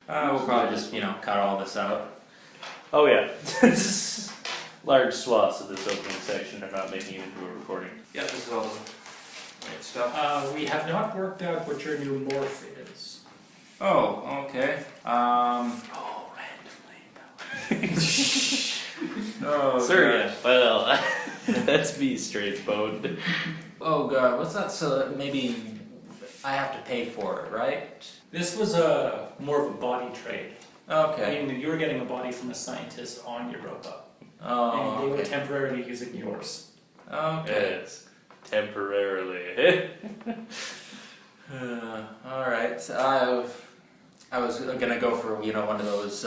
We'll probably just, cut all this out. Oh yeah. Large swaths of this opening section are not making it into a recording. Yep, this is all right stuff. We have not worked out what your new morph is. Oh, okay. Oh, randomly. Oh, Sir, God. well, that's me straight boned. Oh, God, what's that? So maybe I have to pay for it, right? This was more of a body trade. Okay. I mean, you were getting a body from a scientist on Europa. Oh, And they were okay. temporarily using yours. Okay. Yes, temporarily. Alright, so I was gonna go for, one of those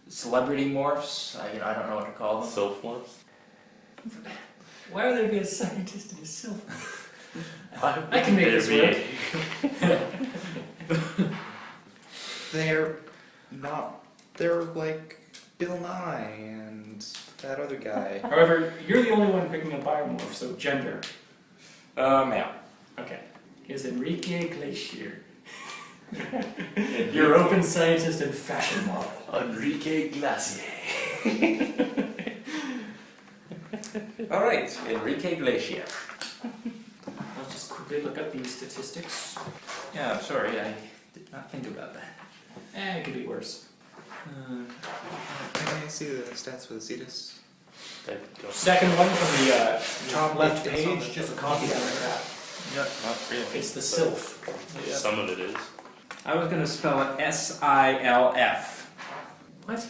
celebrity morphs. I don't know what to call them. Self morphs? Why would there be a scientist in a self? I can make this work. They're like Bill Nye and that other guy. However, you're the only one picking a biomorph, so gender. Male. Okay. Here's Enrique Glacier. Europan scientist and fashion model. Enrique Glacier. Alright, Enrique Glacier. Let's just quickly look up these statistics. Yeah, I'm sorry, I did not think about that. It could be worse. Can I see the stats for the Cetus? Second one from the top left It's on page, the- just a copy out of that. Not really. It's the sylph. Some of it is. I was gonna spell it S-I-L-F. What?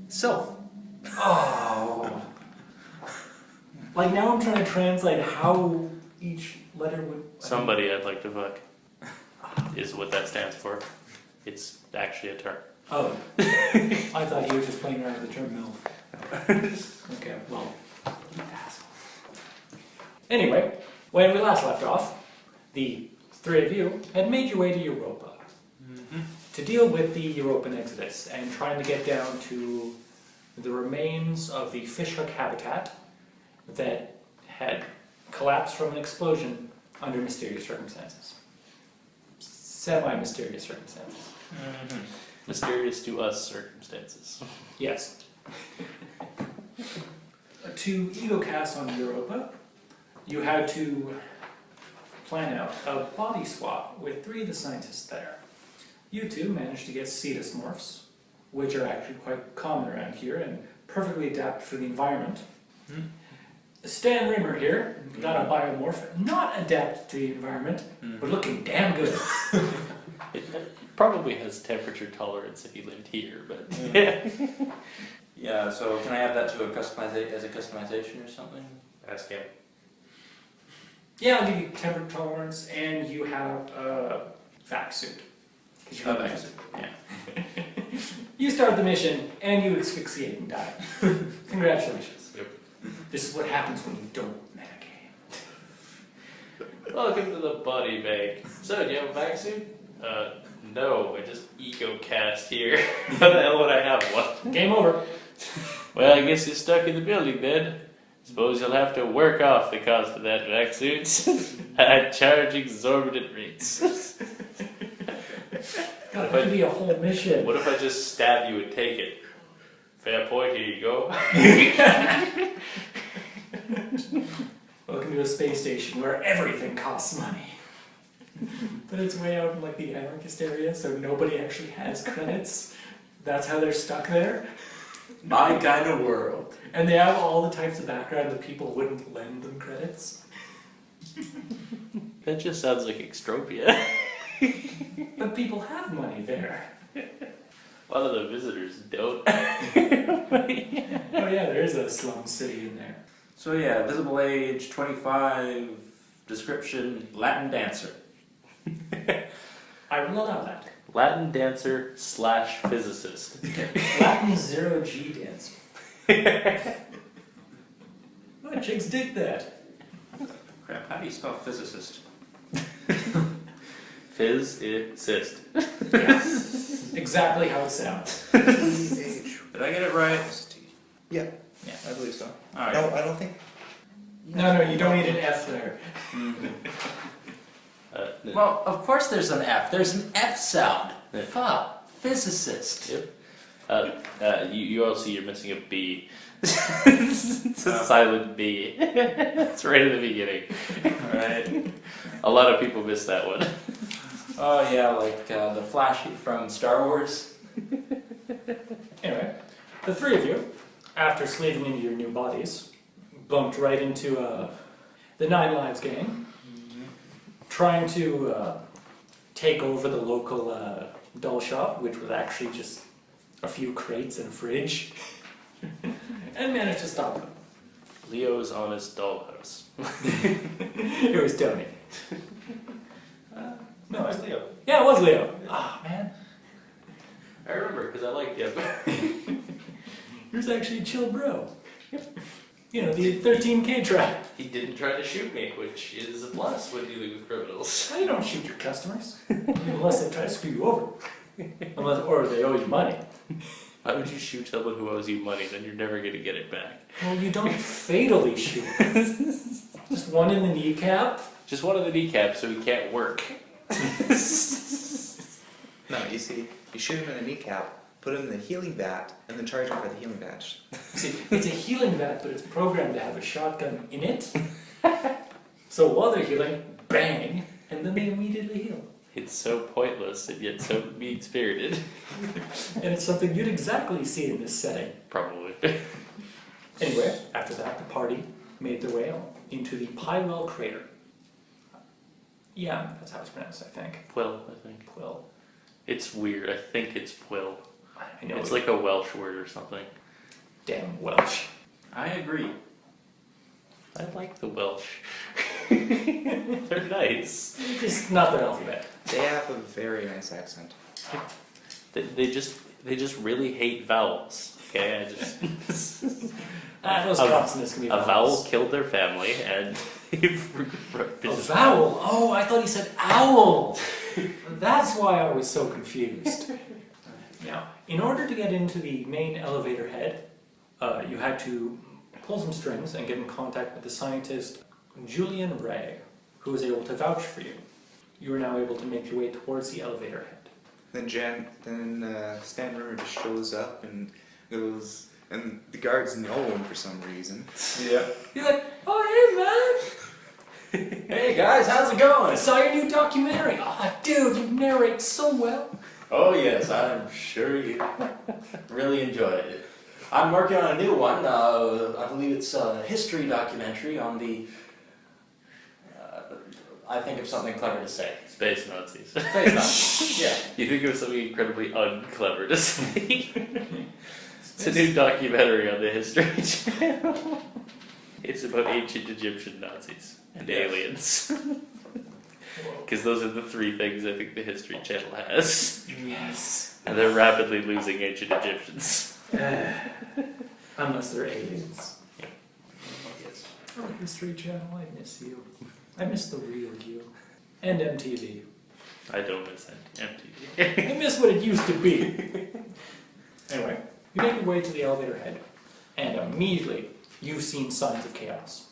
Sylph. Oh. Like now I'm trying to translate how each letter would... Somebody I'd like to fuck is what that stands for. It's actually a term. Oh. I thought you were just playing around with the term MILF. Okay, well, you asshole. Anyway, when we last left off, the three of you had made your way to Europa to deal with the Europan exodus and trying to get down to the remains of the fishhook habitat that had collapsed from an explosion under mysterious circumstances. Semi-mysterious circumstances. Mysterious to us circumstances. Yes. To ego-cast on Europa, you had to plan out a body swap with three of the scientists there. You two managed to get cetus morphs, which are actually quite common around here and perfectly adapted for the environment. Stan Rimmer here got a biomorph, not adapted to the environment, but looking damn good. It probably has temperature tolerance if you lived here, but Yeah, so can I add that to as a customization or something? ask him. Yeah, I'll give you temperature tolerance, and you have a vac suit. 'Cause you have a vac suit. Yeah. You start the mission, and you asphyxiate and die. Congratulations. Yep. This is what happens when you don't metagame. Welcome to the body bank. So, do you have a vac suit? No, I just eco-cast here. How the hell would I have one? Game over. Well, I guess you're stuck in the building then. Suppose you'll have to work off the cost of that vac suit. I charge exorbitant rates. God, that could be a whole mission. What if I just stab you and take it? Fair point, here you go. Welcome to a space station where everything costs money. But it's way out in like the anarchist area, so nobody actually has credits. That's how they're stuck there. My kind of world. And they have all the types of background that people wouldn't lend them credits. That just sounds like extropia. But people have money there. A lot of the visitors don't. Oh yeah, there is a slum city in there. So yeah, visible age, 25, description, Latin dancer. I will allow that. Latin dancer / physicist. Latin 0G dancer. Oh, chicks dig that. Crap, how do you spell physicist? Physicist. Yes. Exactly how it sounds. Did I get it right? Yeah, Yeah. I believe so. Alright. No, I don't think. No, you don't need an F there. Well, of course there's an F. There's an F sound. Yeah. Fuck. physicist. Yep. You all see you're missing a B. It's a silent B. It's right at the beginning. Right. A lot of people miss that one. Oh yeah, like the Flash from Star Wars. Anyway, the three of you, after sleeving into your new bodies, bumped right into the Nine Lives gang, trying to take over the local doll shop, which was actually just a few crates and a fridge, and managed to stop them. Leo's Honest Dollhouse. It was Tony. No, it's Leo. Yeah, it was Leo. Ah, man. I remember because I liked him. He was actually a chill bro. You know, the 13K trap. He didn't try to shoot me, which is a plus when dealing with criminals. Well, you don't shoot your customers. Unless they try to screw you over. Or they owe you money. Why would you shoot someone who owes you money? Then you're never going to get it back. Well, you don't fatally shoot. Just one in the kneecap. Just one of the kneecaps so he can't work. No, you see, you shoot him in the kneecap, put him in the healing vat, and then charge him for the healing badge. See, it's a healing vat, but it's programmed to have a shotgun in it. So while they're healing, bang, and then they immediately heal. It's so pointless and yet so mean-spirited. And it's something you'd exactly see in this setting. Probably. Anyway, after that, the party made their way into the Pywell crater. Yeah, that's how it's pronounced, I think. Quill, I think. Quill. It's weird. I think it's Quill. I know It's like a Welsh word or something. damn Welsh. I agree. I like the Welsh. They're nice. It's just not their alphabet. They have a very nice accent. They just really hate vowels. Okay, I just Those consonants can be a vowels. vowel killed their family and A vowel? Oh, I thought he said owl. That's why I was so confused. Now, in order to get into the main elevator head, you had to pull some strings and get in contact with the scientist Julian Ray, who was able to vouch for you. You are now able to make your way towards the elevator head. Then Stan Rimmer just shows up and goes, and the guards know him for some reason. Yeah. You're like, oh, hey, man. Hey guys, how's it going? I saw your new documentary. Oh, dude, you narrate so well. Oh yes, I'm sure you really enjoyed it. I'm working on a new one. I believe it's a history documentary on the. I think of something clever to say. Space Nazis. Space Nazis. Yeah. You think of something incredibly unclever to say. It's a new documentary on the History Channel. It's about ancient Egyptian Nazis and aliens. Because those are the three things I think the History Channel has. Yes. And they're rapidly losing ancient Egyptians. Unless they're aliens. Yes. Oh, History Channel, I miss you. I miss the real you. And MTV. I don't miss MTV. I miss what it used to be. Anyway, you make your way to the elevator head, and immediately you've seen signs of chaos.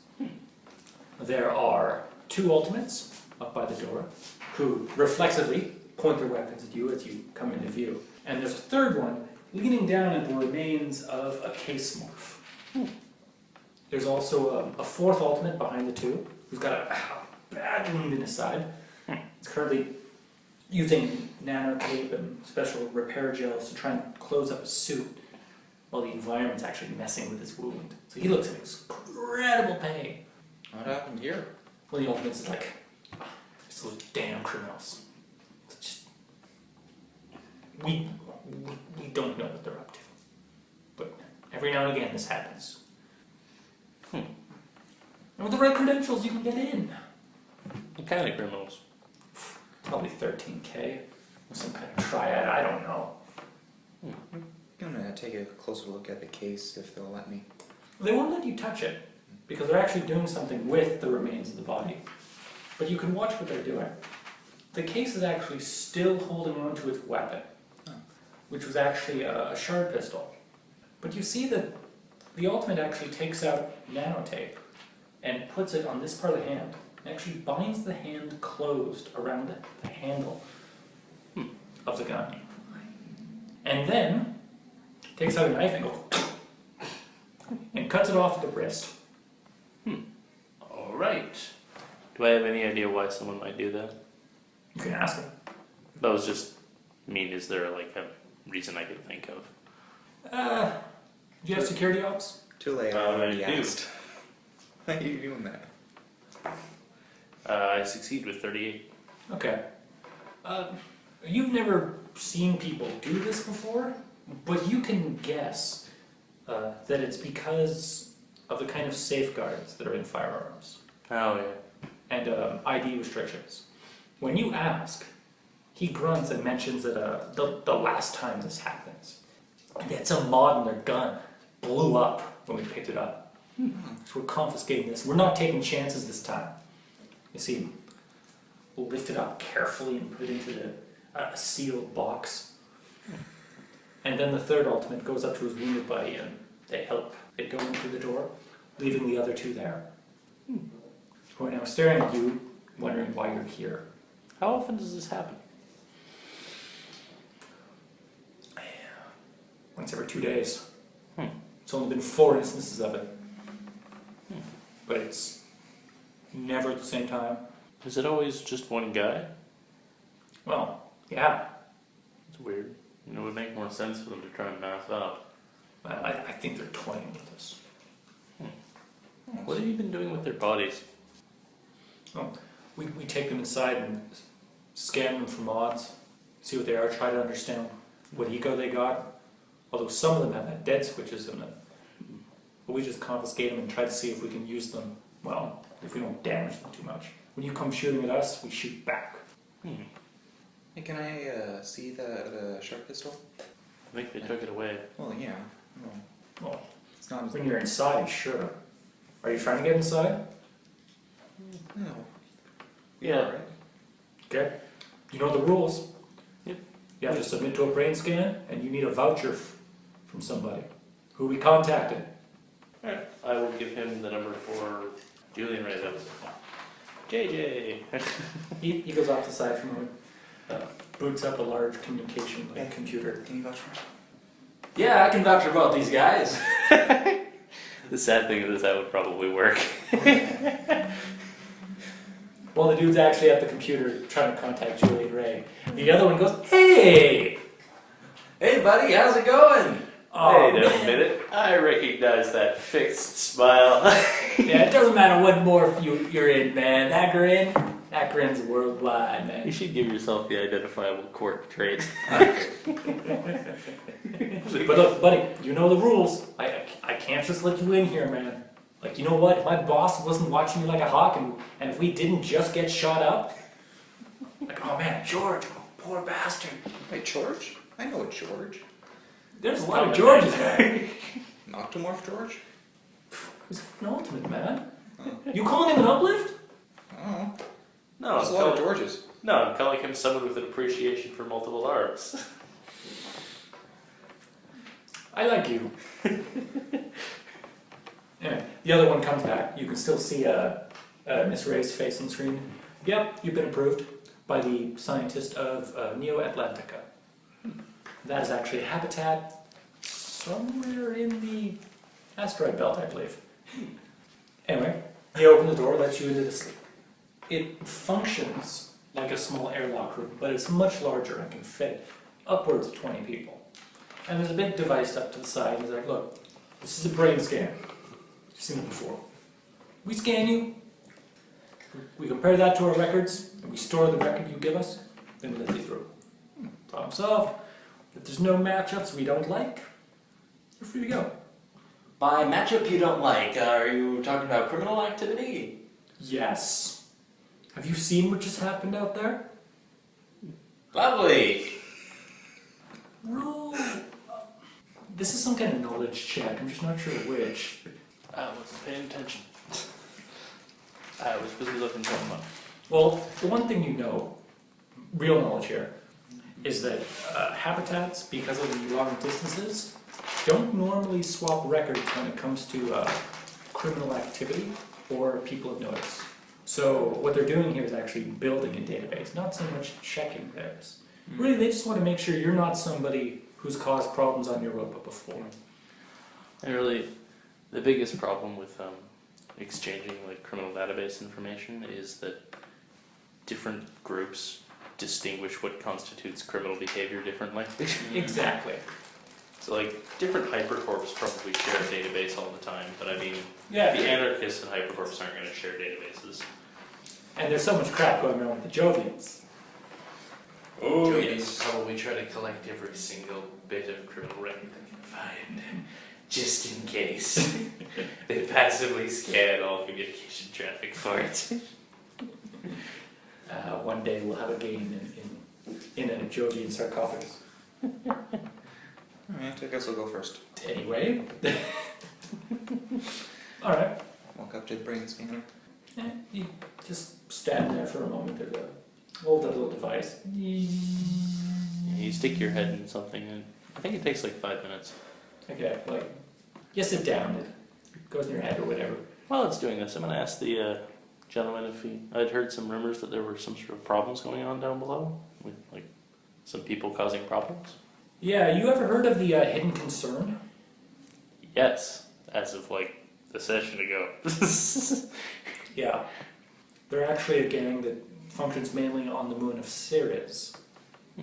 There are two ultimates up by the door who reflexively point their weapons at you as you come into view. And there's a third one leaning down at the remains of a case morph. There's also a fourth ultimate behind the two who's got a bad wound in his side. It's currently using nanotape and special repair gels to try and close up his suit while the environment's actually messing with his wound. So he looks in incredible pain. What happened here? Well, the ultimates is like, it's those damn criminals. It's just, we don't know what they're up to. But every now and again this happens. And with the right credentials you can get in. What kind of criminals? Probably 13K. Some kind of triad, I don't know. I'm gonna take a closer look at the case if they'll let me. They won't let you touch it, because they're actually doing something with the remains of the body. But you can watch what they're doing. The case is actually still holding on to its weapon, which was actually a shard pistol. But you see that the ultimate actually takes out nanotape and puts it on this part of the hand. It actually binds the hand closed around the handle of the gun. and then takes out a knife and goes and cuts it off at the wrist. All right. Do I have any idea why someone might do that? You can ask him. That was just mean. Is there like a reason I could think of? Do you have security ops? Too late. I I already do. asked. Why are you doing that? I succeed with 38. Okay. You've never seen people do this before, but you can guess that it's because of the kind of safeguards that are in firearms Oh yeah. and ID restrictions. When you ask, he grunts and mentions that the last time this happens, it's a mod in their gun blew up when we picked it up. So we're confiscating this. We're not taking chances this time. You see, we'll lift it up carefully and put it into a sealed box. And then the third ultimate goes up to his wounded buddy and they help it go in through the door, leaving the other two there. Who are now staring at you, wondering why you're here. How often does this happen? Once every 2 days. It's only been 4 instances of it. But it's never at the same time. Is it always just one guy? Well, yeah. It's weird. It would make more sense for them to try and mass up. I think they're toying with us. What have you been doing with their bodies? Oh, we take them inside and scan them for mods, see what they are, try to understand what eco they got. Although some of them have had dead switches in them. But we just confiscate them and try to see if we can use them, well, if we don't damage them too much. When you come shooting at us, we shoot back. Hey, can I see the sharp pistol? I think they took it away. Well, yeah. Well, It's not. when you're inside, sure. Are you trying to get inside? No. Yeah. Alright. Okay. You know the rules. Yep. You have to submit to a brain scan, and you need a voucher from somebody who we contacted. Alright. I will give him the number for Julian right up. JJ. He goes off the side from him, boots up a large communication computer. Can you vouch for me? Yeah, I can vouch for both these guys. The sad thing is that would probably work. Well, the dude's actually at the computer trying to contact Julian Ray. The other one goes, "Hey! Hey, buddy, how's it going? Oh, Wait a man." minute. I recognize that fixed smile. Yeah, it doesn't matter what morph you're in, man. That grin's worldwide, You man. should give yourself the identifiable quirk trait. But look, buddy, you know the rules. I can't just let you in here, man. Like, you know what? If my boss wasn't watching me like a hawk, and if we didn't just get shot up, like, oh man, George, poor bastard. Wait, George? I know a George. There's a lot of Georges, man. Noctomorph George? He's an ultimate, man. You calling him an uplift? Oh. No, There's a lot of Georges. No, I'm calling him someone with an appreciation for multiple arms. I like you. Anyway, the other one comes back. You can still see Miss Ray's face on the screen. Yep, you've been approved by the scientist of Neo Atlantica. That is actually a habitat somewhere in the asteroid belt, I believe. Anyway, he opens the door, lets you into the sleep. It functions like a small airlock room, but it's much larger and can fit upwards of 20 people. And there's a big device up to the side. He's like, look, this is a brain scan. You've seen it before. We scan you, we compare that to our records, and we store the record you give us, then we let you through. Problem solved. If there's no matchups we don't like, you're free to go. By matchup you don't like, are you talking about criminal activity? Yes. Have you seen what just happened out there? Lovely. Roll. This is some kind of knowledge check. I'm just not sure which. I wasn't paying attention. I was busy looking for him up. Well, the one thing you know, real knowledge here, is that habitats, because of the long distances, don't normally swap records when it comes to criminal activity or people of notice. So what they're doing here is actually building a database, not so much checking theirs. Really, they just want to make sure you're not somebody who's caused problems on Europa before. And really, the biggest problem with exchanging like criminal database information is that different groups distinguish what constitutes criminal behavior differently. Exactly. So like different hypercorps probably share a database all the time, but I mean, Yeah. the anarchists and hypercorps aren't going to share databases. And there's so much crap going on with the Jovians. Oh Jovians. yes, probably try to collect every single bit of criminal record they can find, just in case. They passively scan all communication traffic for it. One day we'll have a game in a Jovian sarcophagus. Alright, I guess I'll go first. Anyway. Alright. Walk up to the brain scanner. You just stand there for a moment. There's a old little device. You stick your head in something, and I think it takes like 5 minutes. Okay, like, you sit down, it goes in your head or whatever. While it's doing this, I'm going to ask the gentleman if I'd heard some rumors that there were some sort of problems going on down below, with like some people causing problems. Yeah, you ever heard of the Hidden Concern? Yes, as of like a session ago. Yeah. They're actually a gang that functions mainly on the moon of Ceres.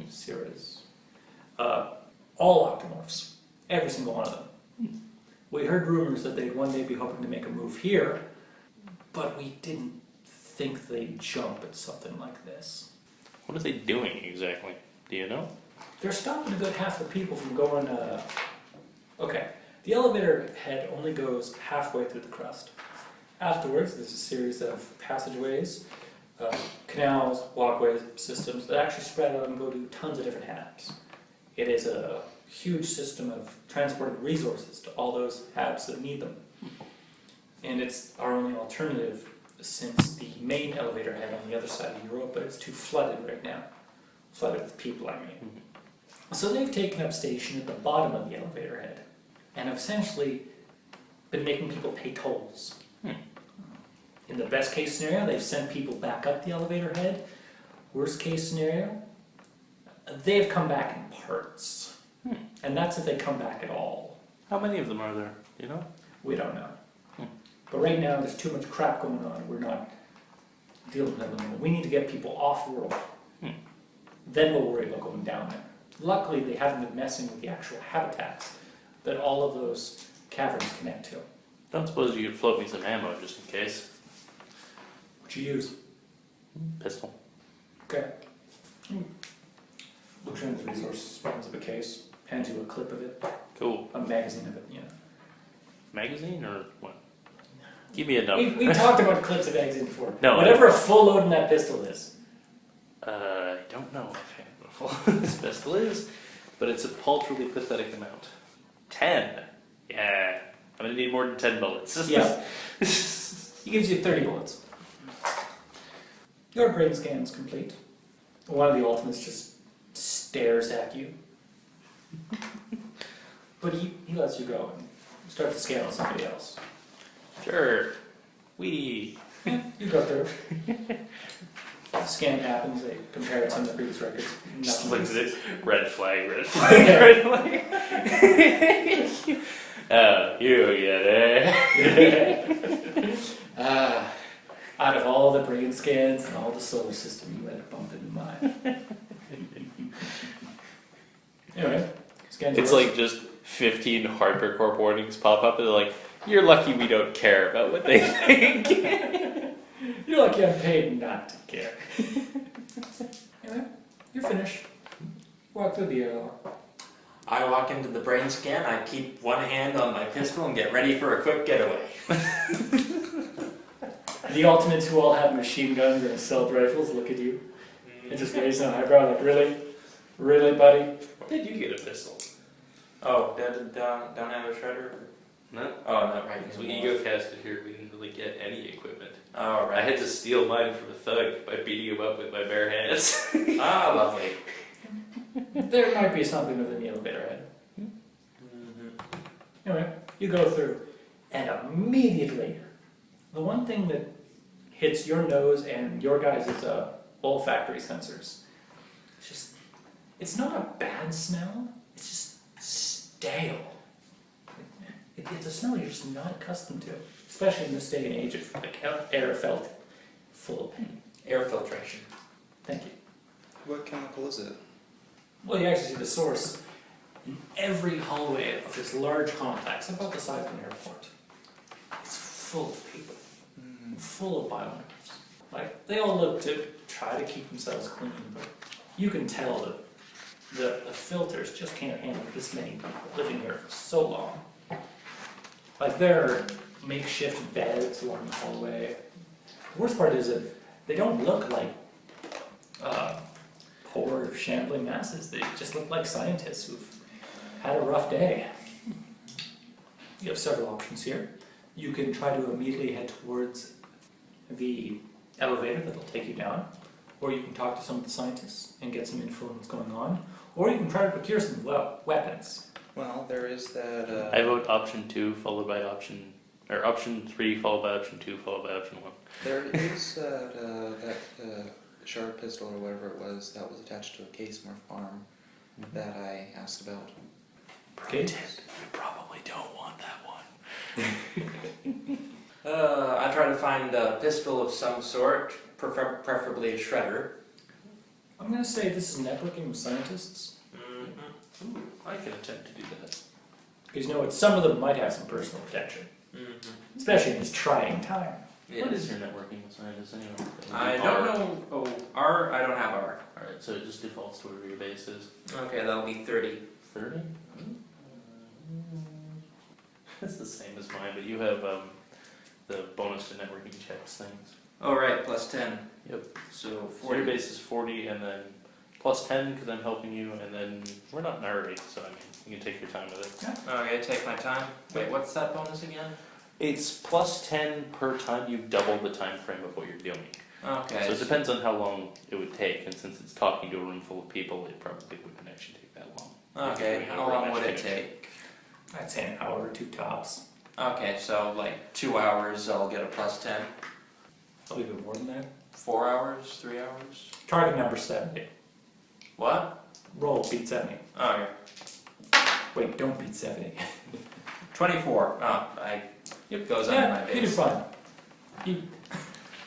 Ceres. All octomorphs. Every single one of them. We heard rumors that they'd one day be hoping to make a move here, but we didn't think they'd jump at something like this. What are they doing exactly? Do you know? They're stopping a good half the people from going, okay, the elevator head only goes halfway through the crust. Afterwards, there's a series of passageways, canals, walkways, systems that actually spread out and go to tons of different habs. It is a huge system of transporting resources to all those habs that need them. And it's our only alternative since the main elevator head on the other side of Europa is too flooded right now. Flooded with people, I mean. So they've taken up station at the bottom of the elevator head and have essentially been making people pay tolls. In the best case scenario, they've sent people back up the elevator head. Worst case scenario, they've come back in parts. And that's if they come back at all. How many of them are there? Do you know? We don't know. But right now, there's too much crap going on. We're not dealing with them. We need to get people off world. Then we'll worry about going down there. Luckily, they haven't been messing with the actual habitats that all of those caverns connect to. Don't suppose you could float me some ammo just in case. What you use? Pistol. Okay. Looks into the resources, opens up a case, hands you a clip of it, Cool. a magazine of it, you know. Magazine or what? Give me a number. We talked about clips of magazine before. No, Whatever a full load in that pistol is. I don't know what this pistol is, but it's a paltrily pathetic amount. 10. Yeah. I'm gonna need more than 10 bullets. Yeah. He gives you 30 bullets. Your brain scan's complete. One of the ultimates just stares at you. But he lets you go and start to scan on somebody else. Sure. We. Yeah, you go through. The scan happens, they compare it to some of the previous records. Just Nothing. looks at it. Red flag, red flag, red flag. Oh, you get it. Out of all the brain scans and all the solar system, you had a bump into mine. Anyway, scans It's like just 15 hypercorp warnings pop up and they're like, you're lucky we don't care about what they think. You're lucky I'm paid not to care. Anyway, you're finished. Walk through the airlock. I walk into the brain scan, I keep one hand on my pistol and get ready for a quick getaway. The ultimates who all have machine guns and assault rifles look at you and just raise an eyebrow like, really? Really, buddy? When did you get a pistol? Oh, don't have a shredder? No. Oh, not right. So we ego casted here, we didn't really get any equipment. Oh, I right. had to steal mine from a thug by beating him up with my bare hands. Ah, lovely. There might be something within the elevator head. Anyway, you go through, and immediately, the one thing that hits your nose and your guys' olfactory sensors, it's not a bad smell, it's just stale. It's a smell you're just not accustomed to, especially in this day and age of like air felt full of pain. Air filtration. Thank you. What chemical is it? Well, you actually see the source in every hallway of this large complex, about the size of an airport. It's full of people, full of biomarkers. Like, they all look to try to keep themselves clean, but you can tell that the filters just can't handle this many people living here for so long. Like, there are makeshift beds along the hallway. The worst part is that they don't look like poor, shambling masses. They just look like scientists who've had a rough day. You have several options here. You can try to immediately head towards the elevator that'll take you down, or you can talk to some of the scientists and get some info on what's going on, or you can try to procure some weapons. Well, there is that. I vote option 2 followed by option, or option 3 followed by option 2 followed by option 1. There is that sharp pistol or whatever it was that was attached to a case morph arm that I asked about. Okay. You probably don't want that one. I try to find a pistol of some sort, preferably a shredder. I'm going to say this is networking with scientists, Ooh, I can attempt to do that. because you know what, some of them might have some personal protection, especially in this trying time. What is your networking with scientists anyway? I don't know. Oh, R? I don't have R. Alright, so it just defaults to whatever your base is. Okay, that'll be 30. 30? It's the same as mine, but you have the bonus to networking checks things. Oh, right, plus 10. Yep. So So 40. your base is 40, and then plus 10 because I'm helping you, and then we're not in a hurry, so I mean, you can take your time with it. Okay, take my time. Wait, what's that bonus again? It's plus 10 per time you double the time frame of what you're doing. Okay. So it depends on how long it would take, and since it's talking to a room full of people, it probably wouldn't actually take that long. Okay, how long would it take? I'd say an hour or two tops. Okay, so like 2 hours, I'll get a plus 10. A little bit more than that. 4 hours, 3 hours. Target number 70. What? Roll, beat 70. Okay. Wait, don't beat 70. 24. Oh, it goes under my Yeah, you do base. fine.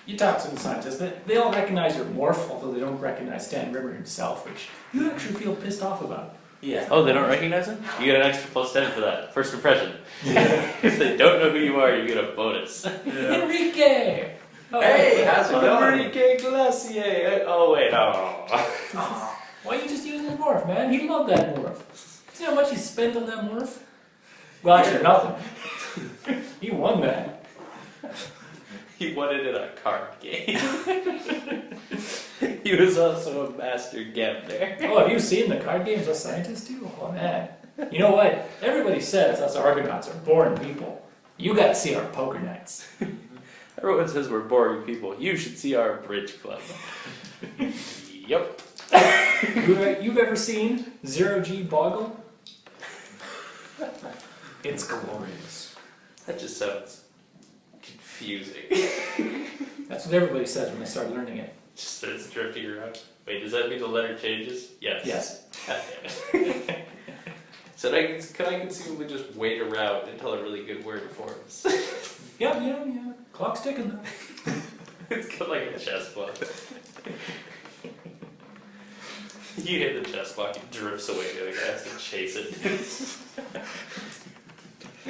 You talk to the scientists. They all recognize your morph, although they don't recognize Stan Rimmer himself, which you actually feel pissed off about. Yeah. Oh, they don't recognize him? You get an extra plus 10 for that. First impression. If they don't know who you are, you get a bonus. Enrique! Oh, Hey, how's it going? Enrique Glacier! Oh, wait, oh. why you just using his morph, man? He loved that morph. See how much he spent on that morph? Well, actually, nothing. He won that. He won it in a card game. He was also a master gambler. Oh, have you seen the card games of scientists do? Oh, man. You know what? Everybody says us Argonauts are boring people. You gotta see our poker nights. Everyone says we're boring people. You should see our bridge club. Yep. You've ever seen Zero G Boggle? It's glorious. That just sounds confusing. That's what everybody says when they start learning it. Just starts drifting around. Wait, does that mean the letter changes? Yes. Yes. God damn it. So can I conceivably just wait around until a really good word forms? Yeah. Clock's ticking. It's kind of like a chess block. You hit the chess block, it drifts away, the other guy has to chase it.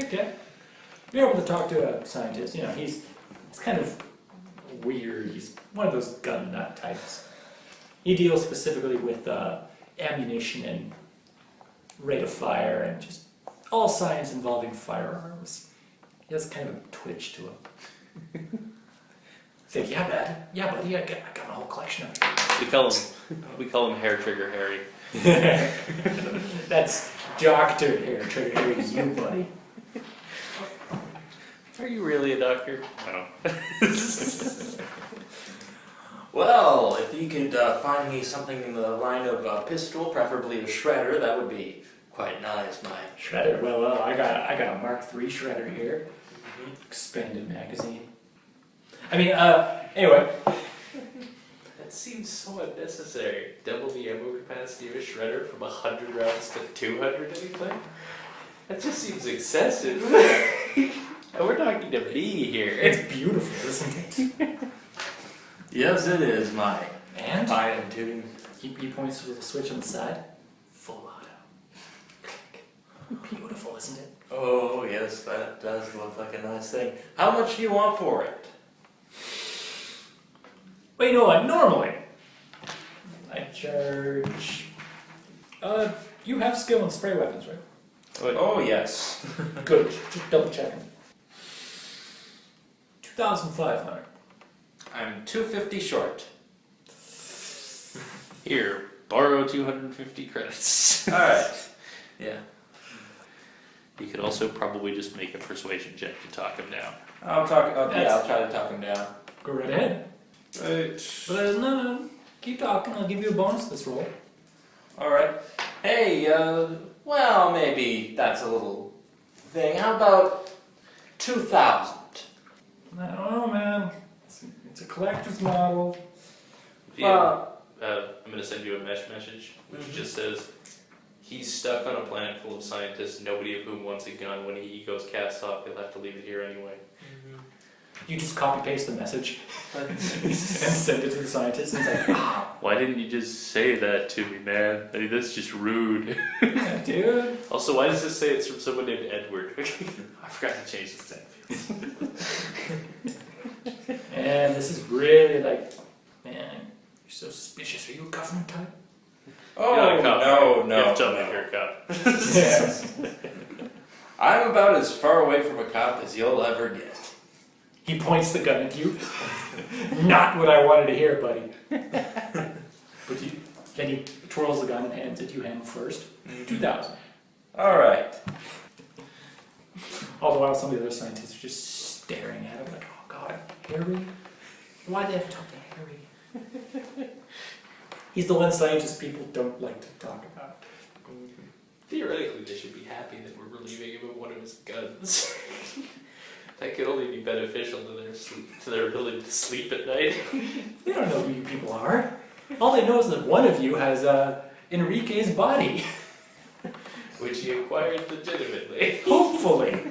Okay. You're able to talk to a scientist. You know, he's kind of weird. He's one of those gun nut types. He deals specifically with ammunition and rate of fire and just all science involving firearms. He has kind of a twitch to him. He's like, yeah, buddy, I got a whole collection of it. We call him Hair Trigger Harry. That's Dr. Hair Trigger Harry, you buddy. Are you really a doctor? No. Well, if you could find me something in the line of a pistol, preferably a shredder, that would be quite nice, my Shredder, well, I got a Mark III shredder here. Expanded magazine. I mean, anyway. That seems so unnecessary. Double the ammo capacity of a shredder from 100 rounds to 200 anything? That just seems excessive. We're talking to me here. It's beautiful, isn't it? Yes, it is, my And fine tuning. he points to the switch on the side. Full auto. Click. Beautiful, isn't it? Oh, yes, that does look like a nice thing. How much do you want for it? Well, you know what? Normally, I charge. You have skill in spray weapons, right? Oh, yes. Good. Just double checking. 2,500. I'm 250 short. Here, borrow 250 credits. Alright. Yeah. You could also probably just make a persuasion check to talk him down. I'll talk. I'll try to talk him down. Go right ahead. Right. But no. Keep talking. I'll give you a bonus this roll. Alright. Hey, well, maybe that's a little thing. How about 2,000? I don't know, man. It's a collector's model. I'm going to send you a mesh message, which just says, he's stuck on a planet full of scientists, nobody of whom wants a gun. When he egos casts off, he'll have to leave it here anyway. You just copy paste the message and send it to the scientist, and it's like, wow. Why didn't you just say that to me, man? I mean, that's just rude. Yeah, dude. Also, why does this say it's from someone named Edward? I forgot to change the thing. And this is really like, man, you're so suspicious. Are you a government type? Oh, You're not a cop, no, right? no. You have to tell me if you're a cop. Yes. I'm about as far away from a cop as you'll ever get. He points the gun at you. Not what I wanted to hear, buddy. But then he twirls the gun and hands it. You hand him first. 2,000. Alright. All the while, some of the other scientists are just staring at him like, oh god, Harry? Why do they have to talk to Harry? He's the one scientist people don't like to talk about. Theoretically, they should be happy that we're relieving him of one of his guns. That could only be beneficial to their ability to sleep at night. They don't know who you people are. All they know is that one of you has Enrique's body. Which he acquired legitimately. Hopefully.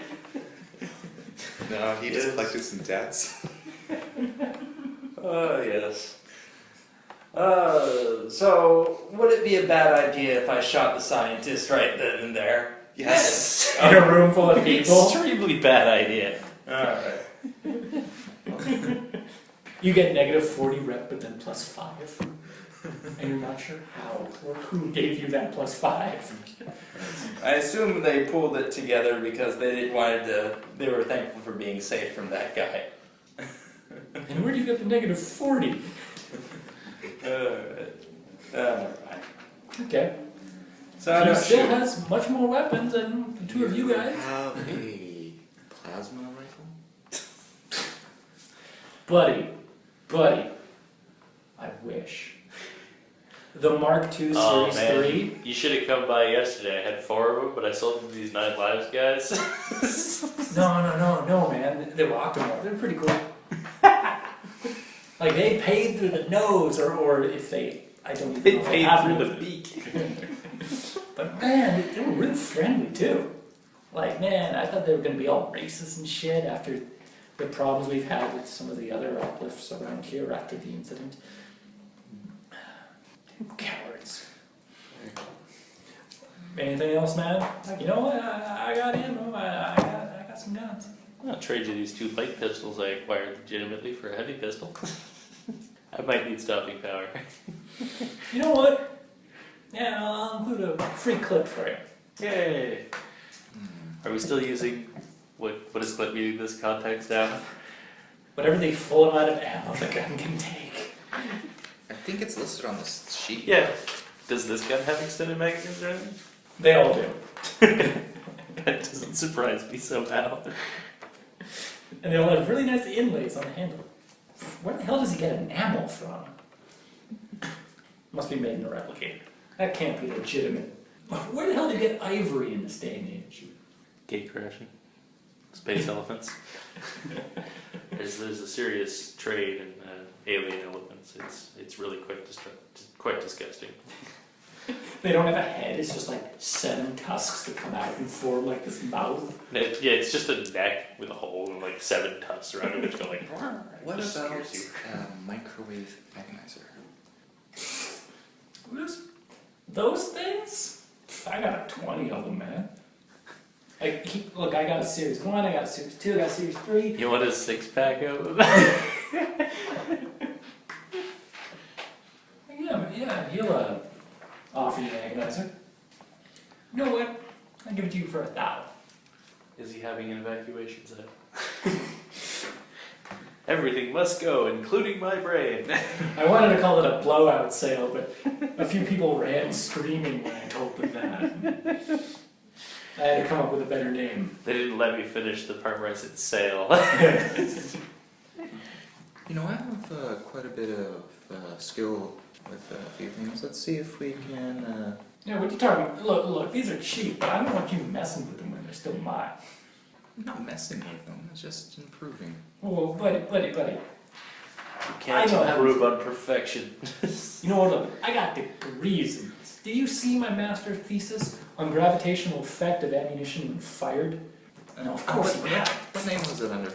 No, he just collected some debts. Oh, yes. So, would it be a bad idea if I shot the scientist right then and there? Yes. In a room full of people. Extremely bad idea. Alright. You get negative 40 rep, but then plus 5. And you're not sure how or who gave you that plus 5. I assume they pulled it together because they were thankful for being safe from that guy. And where do you get the negative 40? Alright. Okay. So He still has much more weapons than the two of you guys. Have a plasma rifle? Buddy, I wish. The Mark II Oh, Series man. 3. You should have come by yesterday. I had 4 of them, but I sold them to these 9 Lives guys. No, man. They were Octomore. They're pretty cool. Like, they paid through the nose, or if they... I don't even They know if paid have through them. the beak. But man, they were real friendly too. Like, man, I thought they were going to be all racist and shit after the problems we've had with some of the other uplifts around here after the incident. Cowards. Anything else, man? Like, you know what? I got ammo. I got some guns. I'll trade you these 2 light pistols I acquired legitimately for a heavy pistol. I might need stopping power. You know what? Yeah, I'll include a free clip for you. Yay! Are we still using what is clip meaning in this context now? Whatever the full amount of ammo the gun can take. I think it's listed on this sheet. Yeah. Does this gun have extended magazines or anything? They all do. That doesn't surprise me somehow. And they all have really nice inlays on the handle. Where the hell does he get enamel from? Must be made in a replicator. That can't be legitimate. Where the hell do you get ivory in this day and age? Gate crashing. Space elephants. There's a serious trade in alien elephants. It's really quite disgusting. They don't have a head, it's just like 7 tusks that come out and form like this mouth. Yeah, it's just a neck with a hole and like 7 tusks around it, which go like. What just about scares you. MACROwave Agonizer? Those things? I got 20 of them, man. Look, I got a series 1, I got a series 2, I got a series 3. You want a 6-pack of them? Yeah, he'll offer you an agonizer. You know what? I'll give it to you for 1,000. Is he having an evacuation set? Everything must go, including my brain. I wanted to call it a blowout sale, but a few people ran screaming when I told them that. I had to come up with a better name. They didn't let me finish the part where I said sale. You know, I have quite a bit of skill with a few things. Let's see if we can... Yeah, what you talking? Look, these are cheap, but I don't want you messing with them when they're still mine. I'm not messing with them, it's just improving. Oh, buddy. You can't I know. improve on perfection. You know what? Look, I got degrees in this. Did you see my master's thesis on gravitational effect of ammunition when fired? No, of course you have. What name was it under?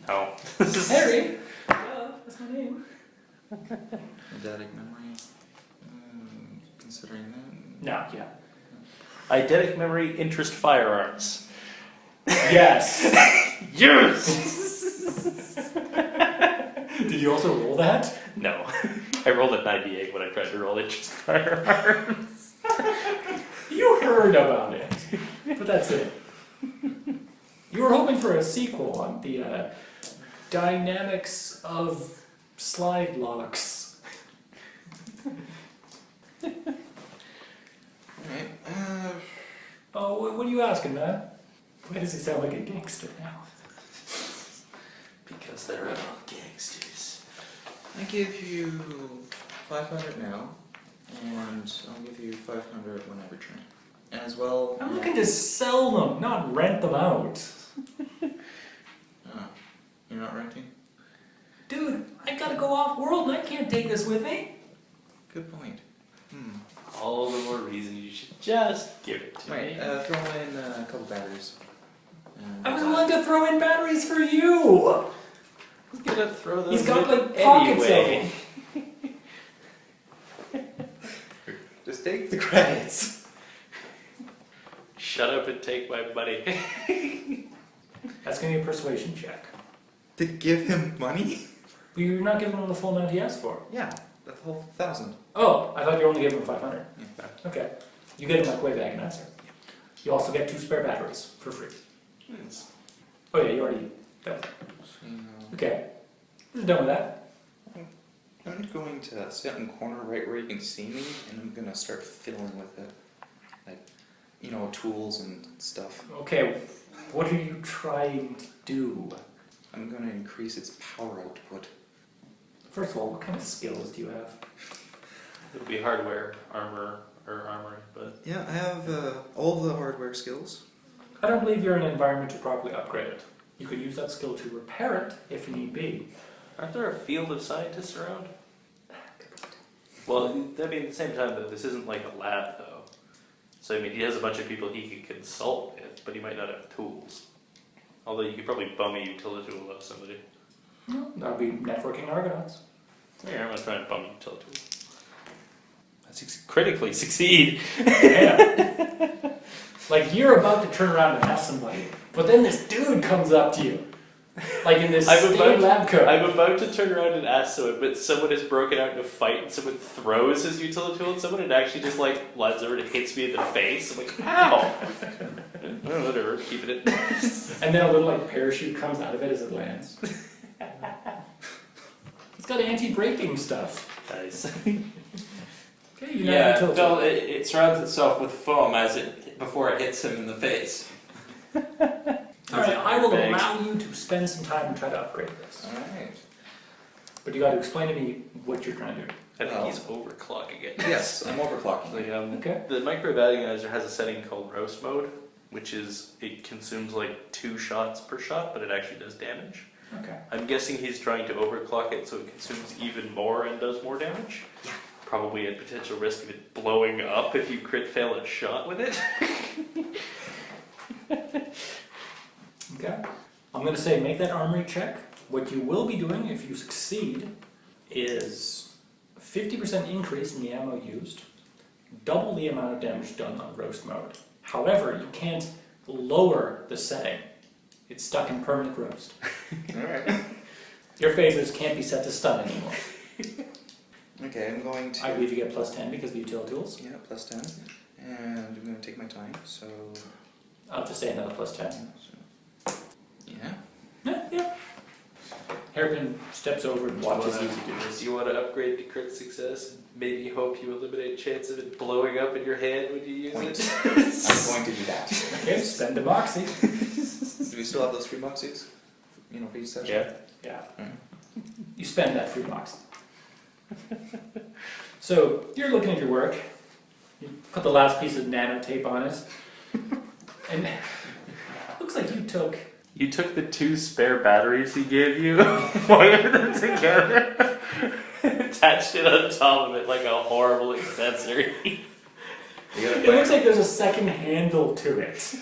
No. Harry. That's my name. Eidetic memory. Considering that. No, yeah. Eidetic memory, interest firearms. Yes. Yes! Did you also roll that? No. I rolled a 98 when I tried to roll interest firearms. You heard about it, but that's it. You were hoping for a sequel on the dynamics of slide locks. Alright, Oh, what are you asking, man? Why does he sound like a gangster now? Because they're all gangsters. I give you 500 now, and I'll give you 500 when I return. As well... I'm looking to sell them, not rent them out. Oh, you're not renting? Dude, I gotta go off-world and I can't take this with me. Good point. All the more reason you should just give it to Right, me. throw in a couple batteries. I was willing to throw in batteries for you. He's gonna throw those He's got in like pockets anyway. of them. Just take the credits. Shut up and take my money. That's gonna be a persuasion check. To give him money? But you're not giving him the full amount he asked for. Yeah, the whole 1,000. Oh, I thought you were only giving him 500. Yeah. Okay. You get a MACROwave Agonizer. You also get 2 spare batteries for free. Yes. Oh yeah, you already done. Okay. We're done with that. I'm going to sit in the corner right where you can see me, and I'm going to start filling with it. Like, you know, tools and stuff. Okay, what are you trying to do? I'm going to increase its power output. First of all, what kind of skills do you have? It'll be hardware, armor, or armory, but Yeah, I have all the hardware skills. I don't believe you're in an environment to properly upgrade it. You could use that skill to repair it if need be. aren't there a field of scientists around? Well, I mean, at the same time, though, this isn't like a lab, though. So, I mean, he has a bunch of people he could consult with, but he might not have tools. Although you could probably bum a utility tool off somebody. That would be networking Argonauts. Yeah, I'm not trying to bum a utility tool. Critically succeed. Yeah. Like you're about to turn around and ask somebody, but then this dude comes up to you. Like in this state lab coat. I'm about to turn around and ask someone, but someone has broken out in a fight and someone throws his utility tool at someone and actually just like lies over and hits me in the face. I'm like, ow! Oh, whatever, keeping it. And then a little like parachute comes out of it as it lands. It's got anti-braking stuff. Nice. Okay, you know Yeah, utility. Phil, it surrounds itself with foam before it hits him in the face. Alright, I will allow you to spend some time and try to upgrade this. Alright. But you gotta explain to me what you're trying to do. I think he's overclocking it. Yes, I'm overclocking. Like, Okay. The MACROwave Agonizer has a setting called roast mode, which is it consumes like 2 shots per shot, but it actually does damage. Okay. I'm guessing he's trying to overclock it so it consumes even more and does more damage. probably a potential risk of it blowing up if you crit fail a shot with it. Okay. I'm going to say make that armory check. What you will be doing if you succeed is 50% increase in the ammo used, double the amount of damage done on roast mode. However, you can't lower the setting. It's stuck in permanent roast. Alright. Your phasers can't be set to stun anymore. Okay, I'm going to... I believe you get plus 10 because of the util tools. Yeah, plus 10. And I'm going to take my time, so... I'll just say another plus 10. Yeah. Yeah. Hairpin steps over and watches you. You want to upgrade to crit success? Maybe hope you eliminate chance of it blowing up in your hand when you use it. I'm going to do that. Okay, spend a moxie. Do we still have those free moxies? You know, for each session? Yeah. Mm. You spend that free moxie. So, you're looking at your work. You put the last piece of nanotape on it. And it looks like you took... You took the 2 spare batteries he gave you, wired them together, attached it on top of it like a horrible accessory. It looks like there's a second handle to it.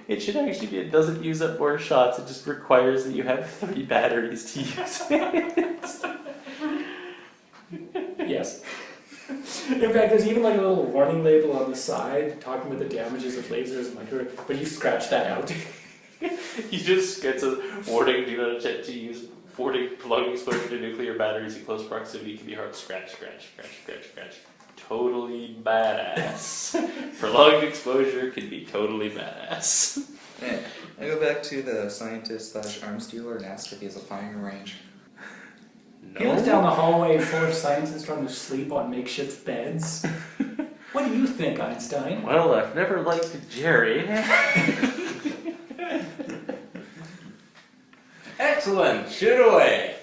It should actually be, it doesn't use up more shots, it just requires that you have 3 batteries to use it. Yes. In fact, there's even like a little warning label on the side talking about the damages of lasers and microwave, but you scratch that out. You just get a warning, do not attempt to use warning, prolonged exposure to nuclear batteries in close proximity can be hard. Scratch. Totally badass. Prolonged exposure can be totally badass. Yeah. I go back to the scientist/arms dealer and ask if he has a firing range. He looks down the hallway full of scientists trying to sleep on makeshift beds. What do you think, Einstein? Well, I've never liked Jerry. Excellent! Shoot away!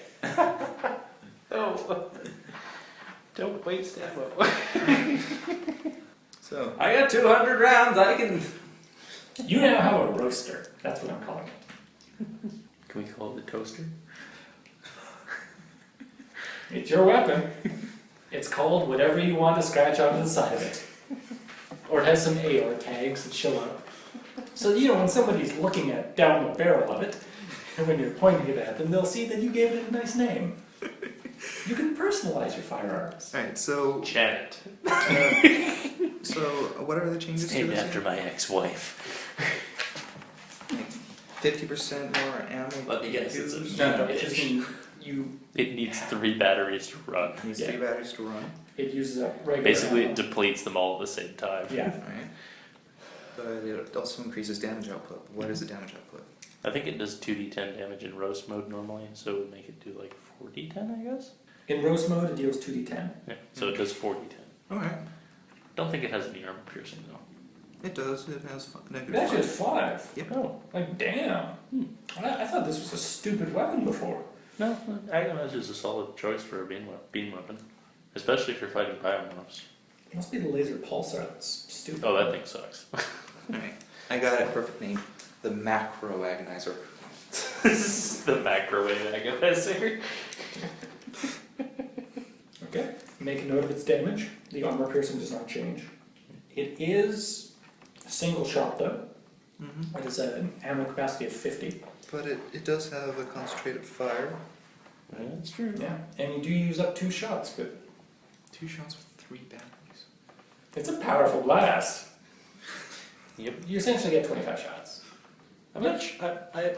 Oh, don't waste ammo. So, I got 200 rounds, I can... You now have a roaster. That's what I'm calling it. Can we call it the toaster? It's your weapon. It's called whatever you want to scratch onto the side of it. Or it has some AR tags that show up. So, you know, when somebody's looking at down the barrel of it, and when you're pointing it at them, they'll see that you gave it a nice name. You can personalize your firearms. alright, so... Janet. So, what are the changes It's to named this? after my ex-wife. 50% more ammo. Let me guess, it's a No, it just means you... It needs 3 batteries to run. Needs Yeah. 3 batteries to run. It uses up regular Basically, ammo. it depletes them all at the same time. Yeah. Right. But it also increases damage output. What is the damage output? I think it does 2d10 damage in roast mode normally, so it would make it do like 4d10, I guess? In roast mode, it deals 2d10. Yeah, so it does 4d10. Alright. Don't think it has any armor piercing though. It does. It has It negative actually 5. has 5. Yep. Oh, Like, damn. I thought this was a stupid weapon before. no, Agonizer is a solid choice for a beam weapon. Especially if you're fighting biomorphs. It must be the laser pulsar that's stupid. Oh, that thing sucks. Alright. I got it. Perfect name. The MACROwave Agonizer. The MACROwave Agonizer. Okay. Make a note of its damage. The armor piercing does not change. It is a single shot though. Mm-hmm. It has an ammo capacity of 50. But it does have a concentrated fire. Yeah, that's true. Yeah. And you do use up 2 shots, but 2 shots with 3 batteries. it's a powerful blast. Yep. You essentially get 25 shots. I'm not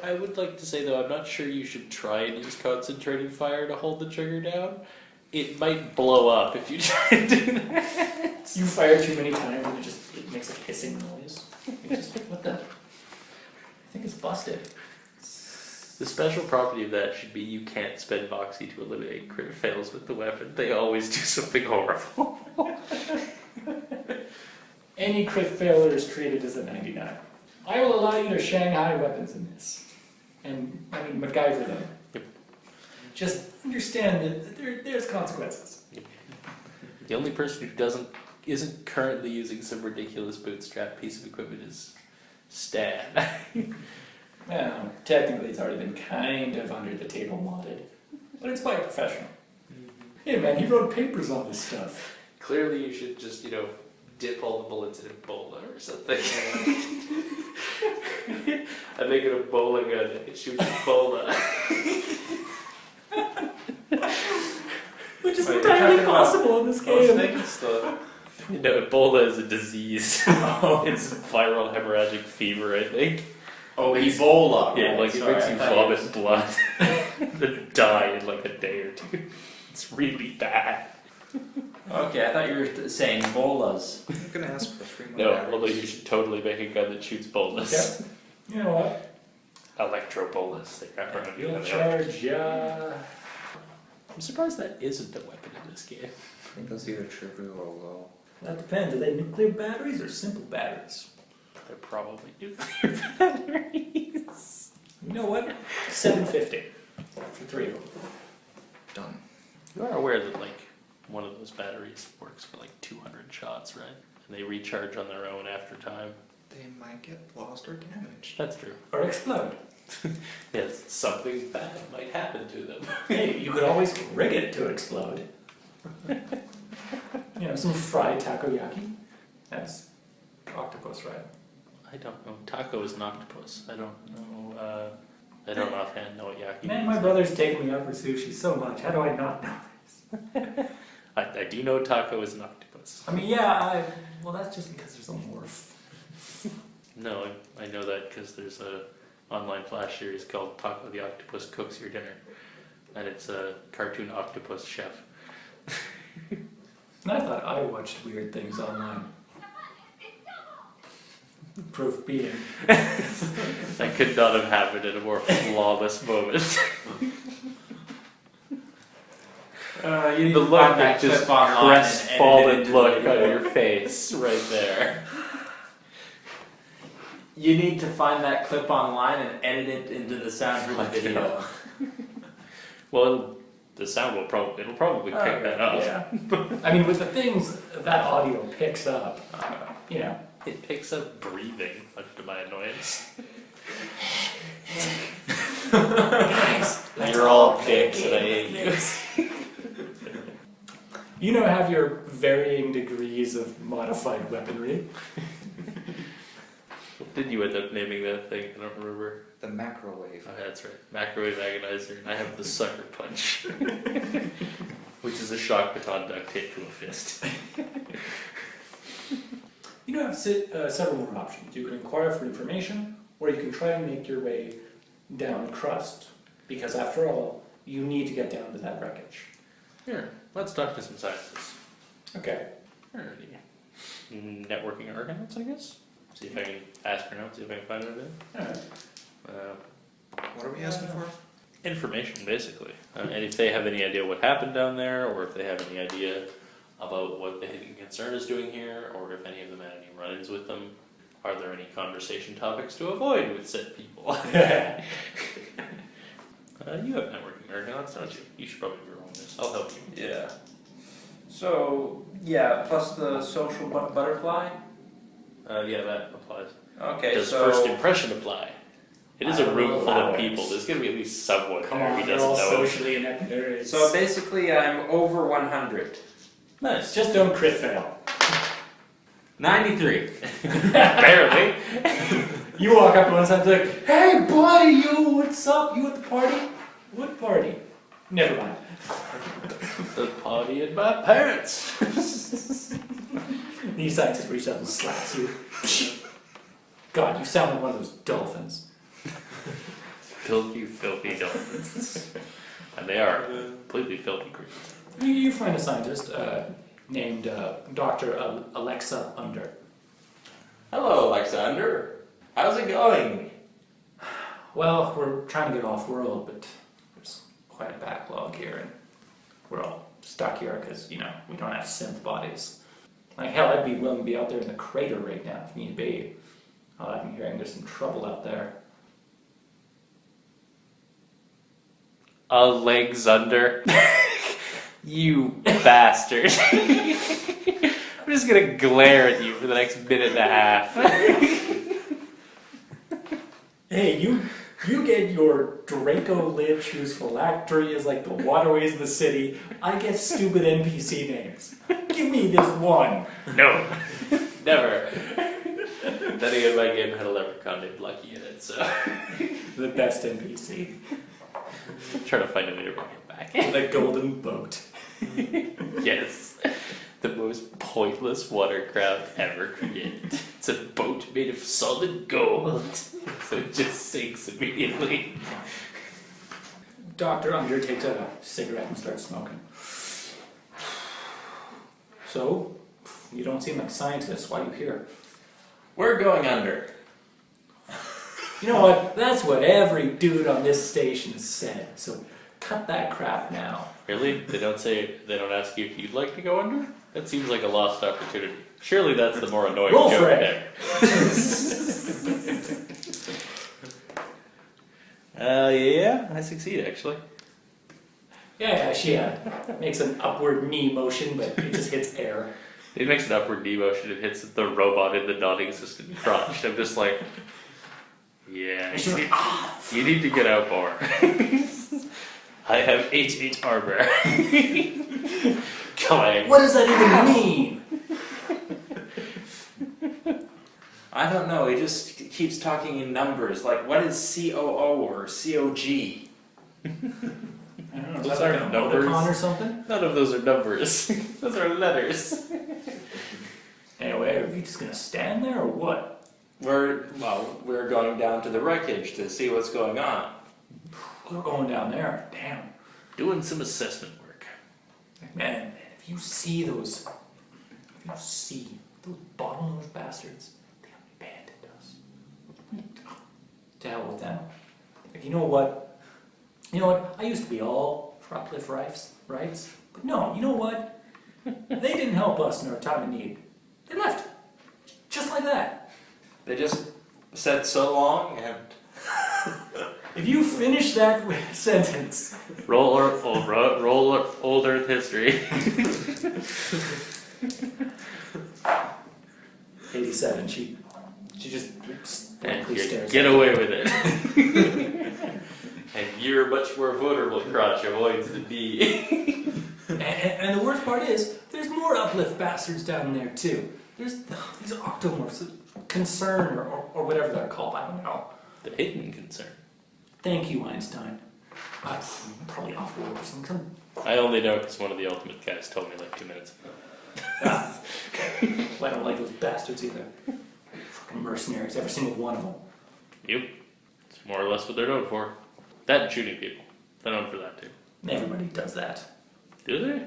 I would like to say though, I'm not sure you should try and use concentrated fire to hold the trigger down. It might blow up if you try to do that. You fire too many times and it makes a hissing noise. You just what the? I think it's busted. The special property of that should be you can't spend Moxie to eliminate crit fails with the weapon. They always do something horrible. Any crit failure is treated as a 99. I will allow you to Shanghai weapons in this. And, I mean, MacGyver them. Yep. Just understand that there's consequences. The only person who isn't currently using some ridiculous bootstrap piece of equipment is Stan. Well, technically it's already been kind of under the table modded. But it's by a professional. Hey man, he wrote papers on this stuff. Clearly, you should just, dip all the bullets in Ebola or something. I think an Ebola gun it shoots Ebola. Which is Wait, entirely you're talking about possible in this Those game. things, the... Ebola is a disease. Oh. It's viral hemorrhagic fever, I think. Oh, Ebola. Yeah, Right, like sorry, it makes I you thought vomit blood and die in like a day or two. It's really bad. Okay, I thought you were saying bolas. I'm gonna ask for 3 more No, batteries. although you should totally make a gun that shoots bolas. Yep. You know what? Electro bolas. They wrap around you. You'll charge, yeah. I'm surprised that isn't the weapon in this game. I think that's either trivial or low. That depends. Are they nuclear batteries or simple batteries? They're probably nuclear batteries. You know what? $750 for 3 of them. Done. You are aware that like one of those batteries works for like 200 shots, right? And they recharge on their own after time. They might get lost or damaged. That's true. Or explode. Yes, something bad might happen to them. Hey, you could always rig it to explode. Some fried takoyaki. That's octopus, right? I don't know. Taco is an octopus. I don't know. I don't offhand know what yaki Man, is. my brother's taken me out for sushi so much. How do I not know this? I do know taco is an octopus. I mean, yeah, well, that's just because there's a morph. No, I know that because there's a online flash series called Taco the Octopus Cooks Your Dinner, and it's a cartoon octopus chef. And I thought I watched weird things online. Proof being. That could not have happened in a more flawless moment. You need The to look, find that that just clip online and edit it crestfallen into look the on video. your face right there. You need to find that clip online and edit it into the sound for the video. Well, the sound will probably pick that up. Yeah. I mean, with the things that audio picks up, It picks up breathing, much to my annoyance. Guys, let's You're all play a dicks and I game hate of you. this. Have your varying degrees of modified weaponry. What did you end up naming that thing? I don't remember. The MACROwave. Oh, that's right. MACROwave Agonizer, and I have the Sucker Punch. Which is a shock baton duct taped to a fist. You have several more options. You can inquire for information, or you can try and make your way down crust, because after all, you need to get down to that wreckage. Here, let's talk to some scientists. Okay. Alrighty. Networking argonauts, I guess? See if I can astronauts, see if I can find anything. Alright. What are we asking for? Information, basically. And if they have any idea what happened down there, or if they have any idea about what the hidden concern is doing here, or if any of them had any run-ins with them. Are there any conversation topics to avoid with said people? You have networking argonauts, don't you? You should probably be rolling this. I'll help you. Yeah. So, yeah, plus the social butterfly. Yeah, that applies. Okay, Does so... first impression apply? It is I a don't room know full how of it people. is. There's going to be at least someone Come there on, who they're doesn't all know. socially inept nerds. So basically, I'm over 100. Nice. Just don't crit fail. 93. Barely. You walk up to one side and be like, hey buddy, yo, what's up? You at the party? What party? Never mind. The party at my parents. These scientists reach out and slaps you. God, you sound like one of those dolphins. Filthy, filthy dolphins. And they are completely filthy creatures. You find a scientist named Dr. Alexa Under. Hello, Alexander. How's it going? Well, we're trying to get off-world, but there's quite a backlog here, and we're all stuck here because, we don't have synth bodies. Like, hell, I'd be willing to be out there in the crater right now if need be. I'm hearing there's some trouble out there. Legs under. You bastard. I'm just gonna glare at you for the next minute and a half. Hey, you You get your Draco Lich, whose phylactery is like the waterways of the city. I get stupid NPC names. Give me this one. No, never. Then again, my game had a leprechaun named Lucky in it, so The best NPC. I'm trying to find a way to bring it back. The golden boat. Yes, the most pointless watercraft ever created. It's a boat made of solid gold, so it just sinks immediately. Dr. Unger takes out a cigarette and starts smoking. So, you don't seem like scientists. Why are you here? We're going under. You know what? That's what every dude on this station said. So, cut that crap now. Really? They don't ask you if you'd like to go under? That seems like a lost opportunity. Surely that's the more annoying Roll joke for it. there. Yeah, I succeed actually. Yeah, she makes an upward knee motion, but it just hits air. It makes an upward knee motion and hits the robot in the non-existent crotch. I'm just like, yeah, you need to get out more. I have 8 armor. Come on. What does that even mean? I don't know, he just keeps talking in numbers. Like, what is COO or COG? I don't know. Is Those that like aren't an numbers. emoticon or something? None of those are numbers. Those are letters. Anyway, are we just gonna stand there or what? We're going down to the wreckage to see what's going on. We're going down there. Damn. Doing some assessment work. Man, if you see those bottlenose bastards, they abandoned us. To hell with them. Like, you know what? I used to be all for uplift rights, but no, you know what? They didn't help us in our time of need. They left. Just like that. They just said so long and... If you finish that sentence. Roll old Earth history. 87, she just And blankly stares. get away with it. And you're much more vulnerable, crotch avoids the bee. And the worst part is, there's more uplift bastards down there too. There's these octomorphs, concern or whatever they're called, I don't know. The hidden concern. Thank you, Einstein. I'm probably off world or something. I only know because one of the ultimate guys told me like 2 minutes ago. I don't like those bastards either. Fucking mercenaries, every single one of them. Yep. It's more or less what they're known for. That and shooting people. They're known for that too. Everybody does that. Do they?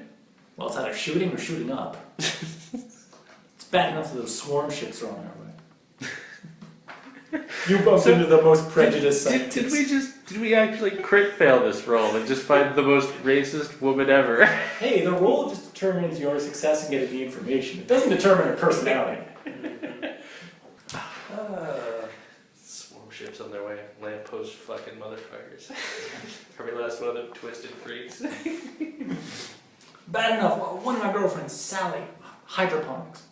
Well, it's either shooting or shooting up. It's bad enough that those swarm ships are on their way. You bumped into the most prejudiced scientists. Did we actually crit fail this roll and just find the most racist woman ever? Hey, the roll just determines your success in getting the information. It doesn't determine your personality. Swarm ships on their way. Lamppost fucking motherfuckers. Every last one of them twisted freaks. Bad enough. One of my girlfriends, Sally, hydroponics,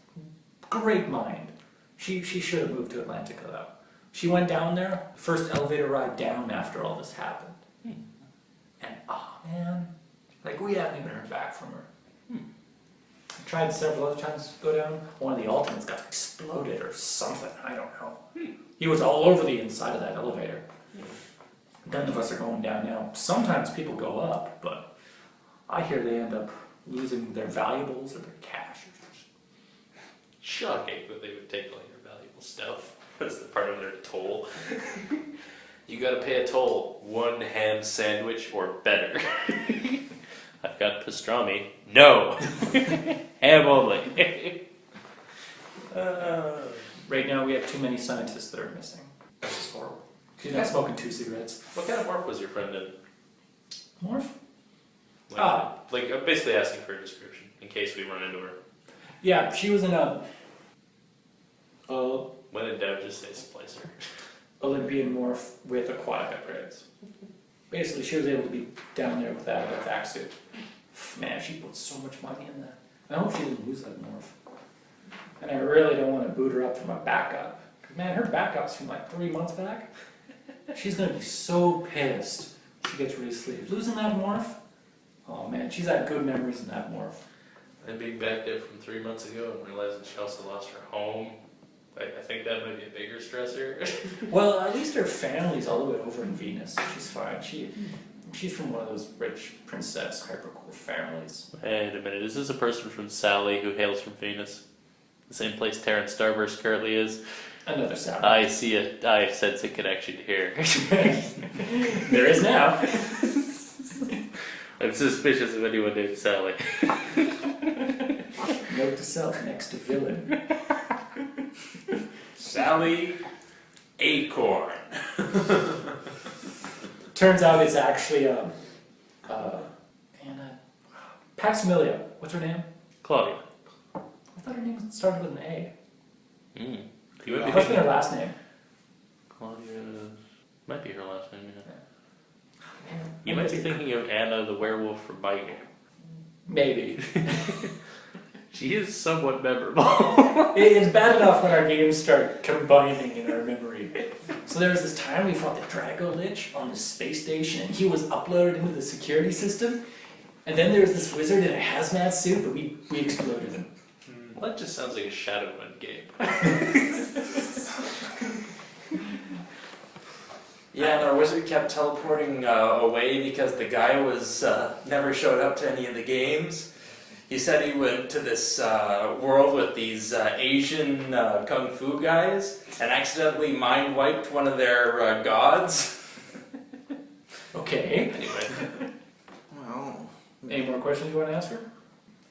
great mind. She should have moved to Atlantica though. She went down there, first elevator ride down after all this happened. And oh man, like we haven't even heard back from her. I tried several other times to go down. One of the ultimates got exploded or something, I don't know. He was all over the inside of that elevator. None of us are going down now. Sometimes people go up, but I hear they end up losing their valuables or their cash. Shocking that they would take all your valuable stuff. That's the part of their toll. You gotta pay a toll. 1 ham sandwich or better. I've got pastrami. No! Ham only. Right now we have too many scientists that are missing. This is horrible. She's not smoking 2 cigarettes. What kind of morph was your friend in? Morph? Like, I'm basically asking for a description in case we run into her. Yeah, she was in a When in doubt, just say splicer. Olympian morph with aquatic upgrades. Basically, she was able to be down there with that vac suit. Man, she put so much money in that. I hope she didn't lose that morph. And I really don't want to boot her up from a backup. Man, her backup's from like 3 months back. She's gonna be so pissed. She gets resleeved. Losing that morph? Oh man, she's had good memories in that morph. And being back there from 3 months ago and realizing she also lost her home. I think that might be a bigger stressor. Well, at least her family's all the way over in Venus, so she's fine. She's from one of those rich princess hypercool families. Wait a minute, is this a person from Sally who hails from Venus? The same place Terran Starburst currently is? Another Sally. I see it. I sense a connection here. There is now. I'm suspicious of anyone named Sally. Note to self, next to villain. Sally Acorn. Turns out it's actually Anna Paximilia. What's her name? Claudia. I thought her name started with an A. You might be What's been thinking her last name? Claudia. Might be her last name, yeah. Man, You might be thinking of Anna the werewolf from Bible. Maybe. She is somewhat memorable. It's bad enough when our games start combining in our memory. So there was this time we fought the Drago Lich on the space station, and he was uploaded into the security system. And then there was this wizard in a hazmat suit, but we exploded him. Well, that just sounds like a Shadowrun game. Yeah, and our wizard kept teleporting away because the guy was never showed up to any of the games. He said he went to this world with these Asian kung fu guys and accidentally mind wiped one of their gods. Okay. Anyway. Well, Any more questions you want to ask her?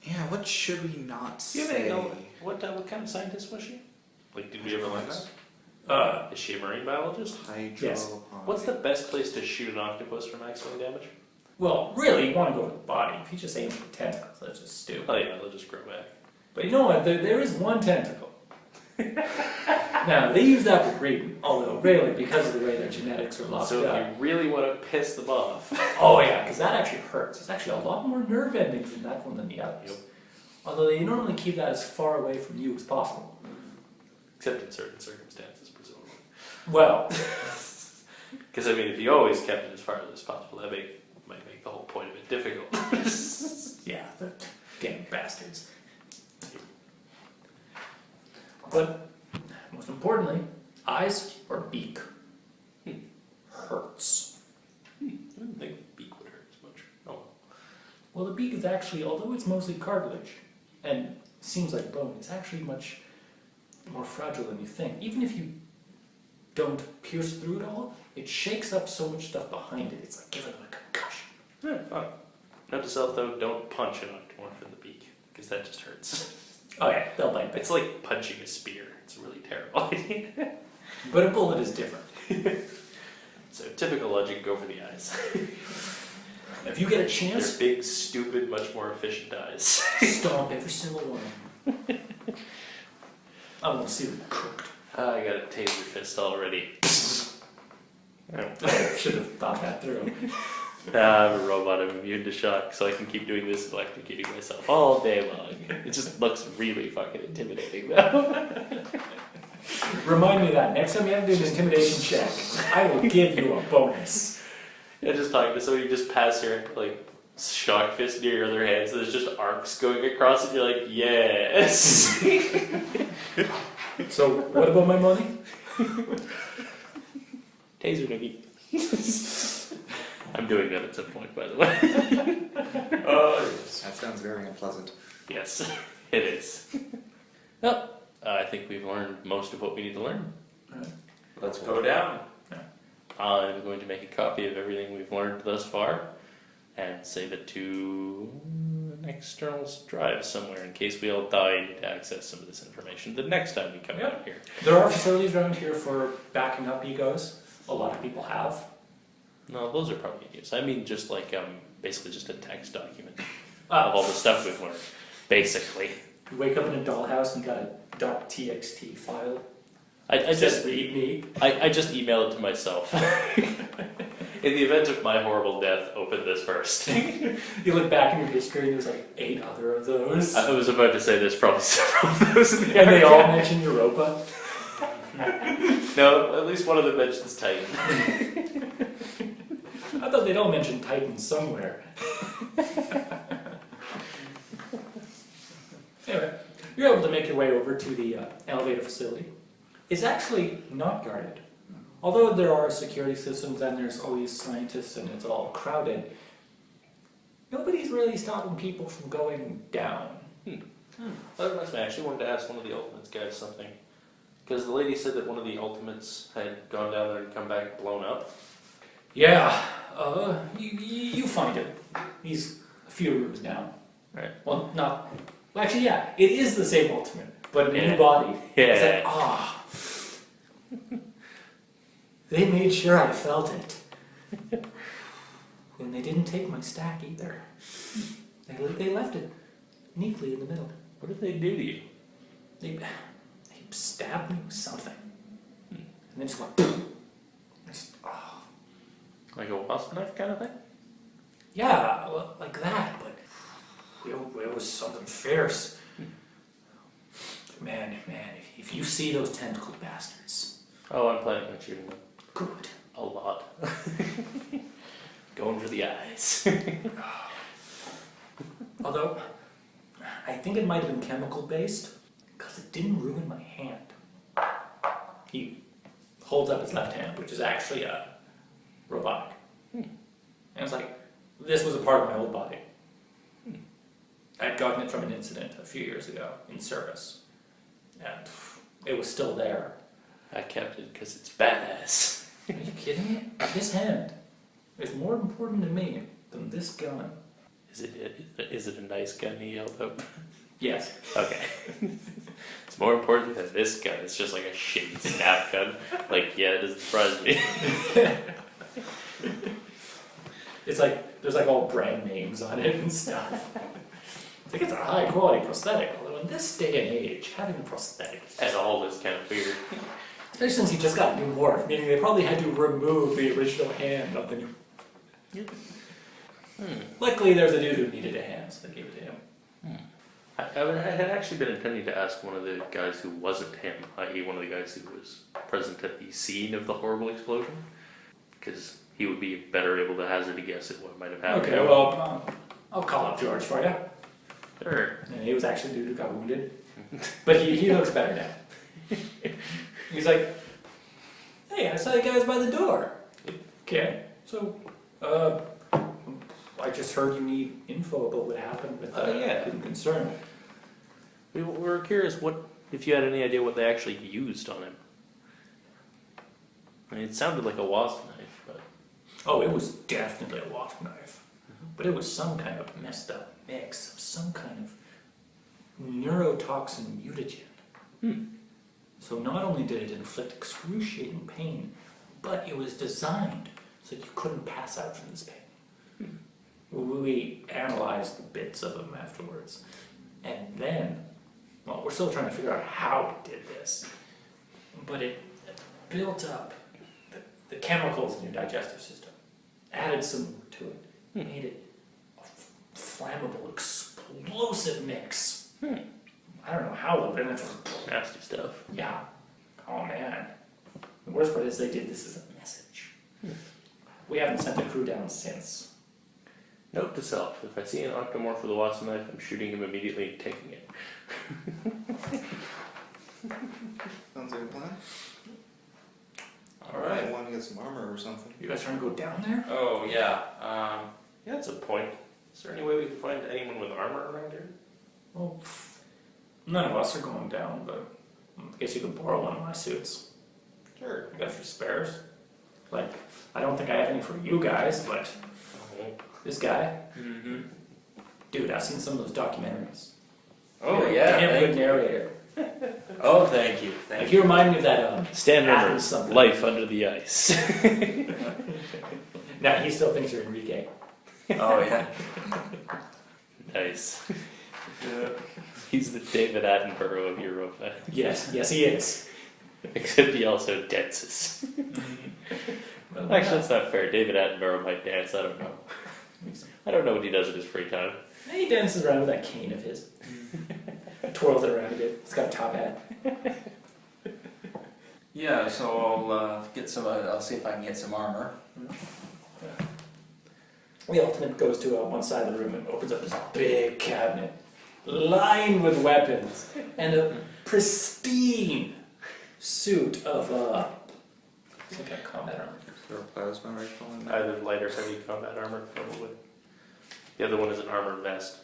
yeah, what should we not Do you say? know what kind of scientist was she? Like, did we ever learn that? Is she a marine biologist? Yes. What's the best place to shoot an octopus for maximum damage? Well, really, you want to go with the body. If you just aim for the tentacles, that's just stupid. Oh yeah, they'll just grow back. But you know what? There is one tentacle. Now, they use that for breeding, although really, because of the way their genetics are locked So up. if you really want to piss them off, Oh yeah, because that actually hurts. There's actually a lot more nerve endings in that one than the others. Yep. Although they normally keep that as far away from you as possible. except in certain circumstances, presumably. Well, Because I mean, if you always kept it as far as possible, that might make the whole point of it difficult. yeah, the damn bastards. But most importantly, eyes or beak hurts. I didn't think the beak would hurt as much. Oh. Well, the beak is actually, although it's mostly cartilage and seems like bone, it's actually much more fragile than you think. Even if you don't pierce through it all, it shakes up so much stuff behind it. It's like giving them a concussion. Yeah, fine. Note to self though, don't punch an octomorph in the beak, because that just hurts. Oh yeah, they'll bite back. It's like punching a spear. It's a really terrible idea. But a bullet is different. So typical logic, go for the eyes. If you get a They're chance, big, stupid, much more efficient eyes. stomp every single one. I want to see them cooked. I got a taser fist already. I should have thought that through. I'm a robot, I'm immune to shock, so I can keep doing this electrocuting myself all day long. It just looks really fucking intimidating though. Remind me of that. Next time you have to do an intimidation check, I will give you a bonus. Yeah, just talking to somebody, you just pass your shock fist near your other hand, so there's just arcs going across it, and you're like, yes! So, what about my money? Taser noogie. I'm doing that at some point, by the way. Oh, yes. That sounds very unpleasant. Yes, it is. Well, I think we've learned most of what we need to learn. Let's go down. I'm going to make a copy of everything we've learned thus far and save it to an external drive somewhere in case we all die and need to access some of this information the next time we come out here. There are facilities around here for backing up egos. A lot of people have. No, those are probably in use. I mean just basically just a text document of all the stuff we've learned, basically. You wake up in a dollhouse and you got a .txt file. I It says just read me. I just email it to myself. In the event of my horrible death, open this first. You look back in your history and there's like 8 other of those. I was about to say there's probably several of those in the And they all archive. mention Europa. No, at least one of them mentions Titan. I thought they'd all mention Titan somewhere. Anyway, you're able to make your way over to the elevator facility. It's actually not guarded. Although there are security systems and there's always scientists and it's all crowded, nobody's really stopping people from going down. That reminds me, I actually wanted to ask one of the Ultimates guys something. Because the lady said that one of the Ultimates had gone down there and come back blown up. Yeah, you find him. He's a few rooms down. Right. Well, not... Well, actually, yeah, it is the same Ultimate, but a new Yeah. body. Yeah. It's like, they made sure I felt it. And they didn't take my stack either. They left it neatly in the middle. What did they do to you? They stabbed me with something. And then just went, boom. Like a wasp knife kind of thing? Yeah, well, like that, but it was something fierce. Man, if you see those tentacle bastards. Oh, I'm planning on shooting them. Good. A lot. Going for the eyes. Although, I think it might have been chemical based, because it didn't ruin my hand. He holds up his left hand, which is actually a robotic. And it's like, this was a part of my old body. I'd gotten it from an incident a few years ago in service. And it was still there. I kept it because it's badass. Are you kidding me? This hand is more important to me than this gun. Is it a nice gun he held up? Yes. Okay. It's more important than this gun. It's just like a shitty snap gun. Like, yeah, it doesn't surprise me. It's like, there's like all brand names on it and stuff. It's like it's a high quality prosthetic, although in this day and age, having a prosthetic At all is kind of weird. especially since he just got a new morph, meaning they probably had to remove the original hand of the new. Luckily, there's a dude who needed a hand, so they gave it to him. I had actually been intending to ask one of the guys who wasn't him, i.e. one of the guys who was present at the scene of the horrible explosion, because he would be better able to hazard a guess at what might have happened. Okay, well, I'll call up George for you. Sure. And he was actually the dude who got wounded. But he looks better now. He's like, hey, I saw you guys by the door. Okay, so, I just heard you need info about what happened with yeah. concern. We were curious if you had any idea what they actually used on him. I mean, it sounded like a wasp knife, but... Oh, it was definitely a wasp knife. But it was some kind of messed up mix of some kind of neurotoxin mutagen. So not only did it inflict excruciating pain, but it was designed so you couldn't pass out from this pain. We analyzed the bits of them afterwards. And then, well, we're still trying to figure out how it did this. But it built up the chemicals in your digestive system, added some to it, made it a flammable, explosive mix. I don't know how, but then it just... Nasty stuff. Yeah. Oh, man. The worst part is they did this as a message. We haven't sent a crew down since. Note to self, if I see an octomorph with a wasp knife, I'm shooting him immediately and taking it. Sounds like a plan. Alright. I want to get some armor or something. You guys trying to go down there? Oh, yeah. Yeah, that's a point. Is there any way we can find anyone with armor around here? Well, none of us are going down, but I guess you could borrow one of my suits. Sure. I got a few spares. Like, I don't think I have any for you guys, but this guy, dude, I've seen some of those documentaries. Oh, You're a yeah. damn Thank good narrator. Oh, thank you. Like, Thank you remind me of that, Stan Adam Rivers, something. Life Under the Ice. Now, he still thinks you're Enrique. Oh, yeah. Nice. He's the David Attenborough of Europa. Yes, he is. Except he also dances. Well, Actually, that's not fair. David Attenborough might dance, I don't know. I don't know what he does in his free time. he dances around with that cane of his. Twirls it around a bit. It's got a top hat. Yeah, so I'll get some. I'll see if I can get some armor. The ultimate goes to one side of the room and opens up this big cabinet lined with weapons and a pristine suit of some kind of combat armor. Is there a plasma rifle in there? Either light or heavy combat armor, probably. The other one is an armor vest.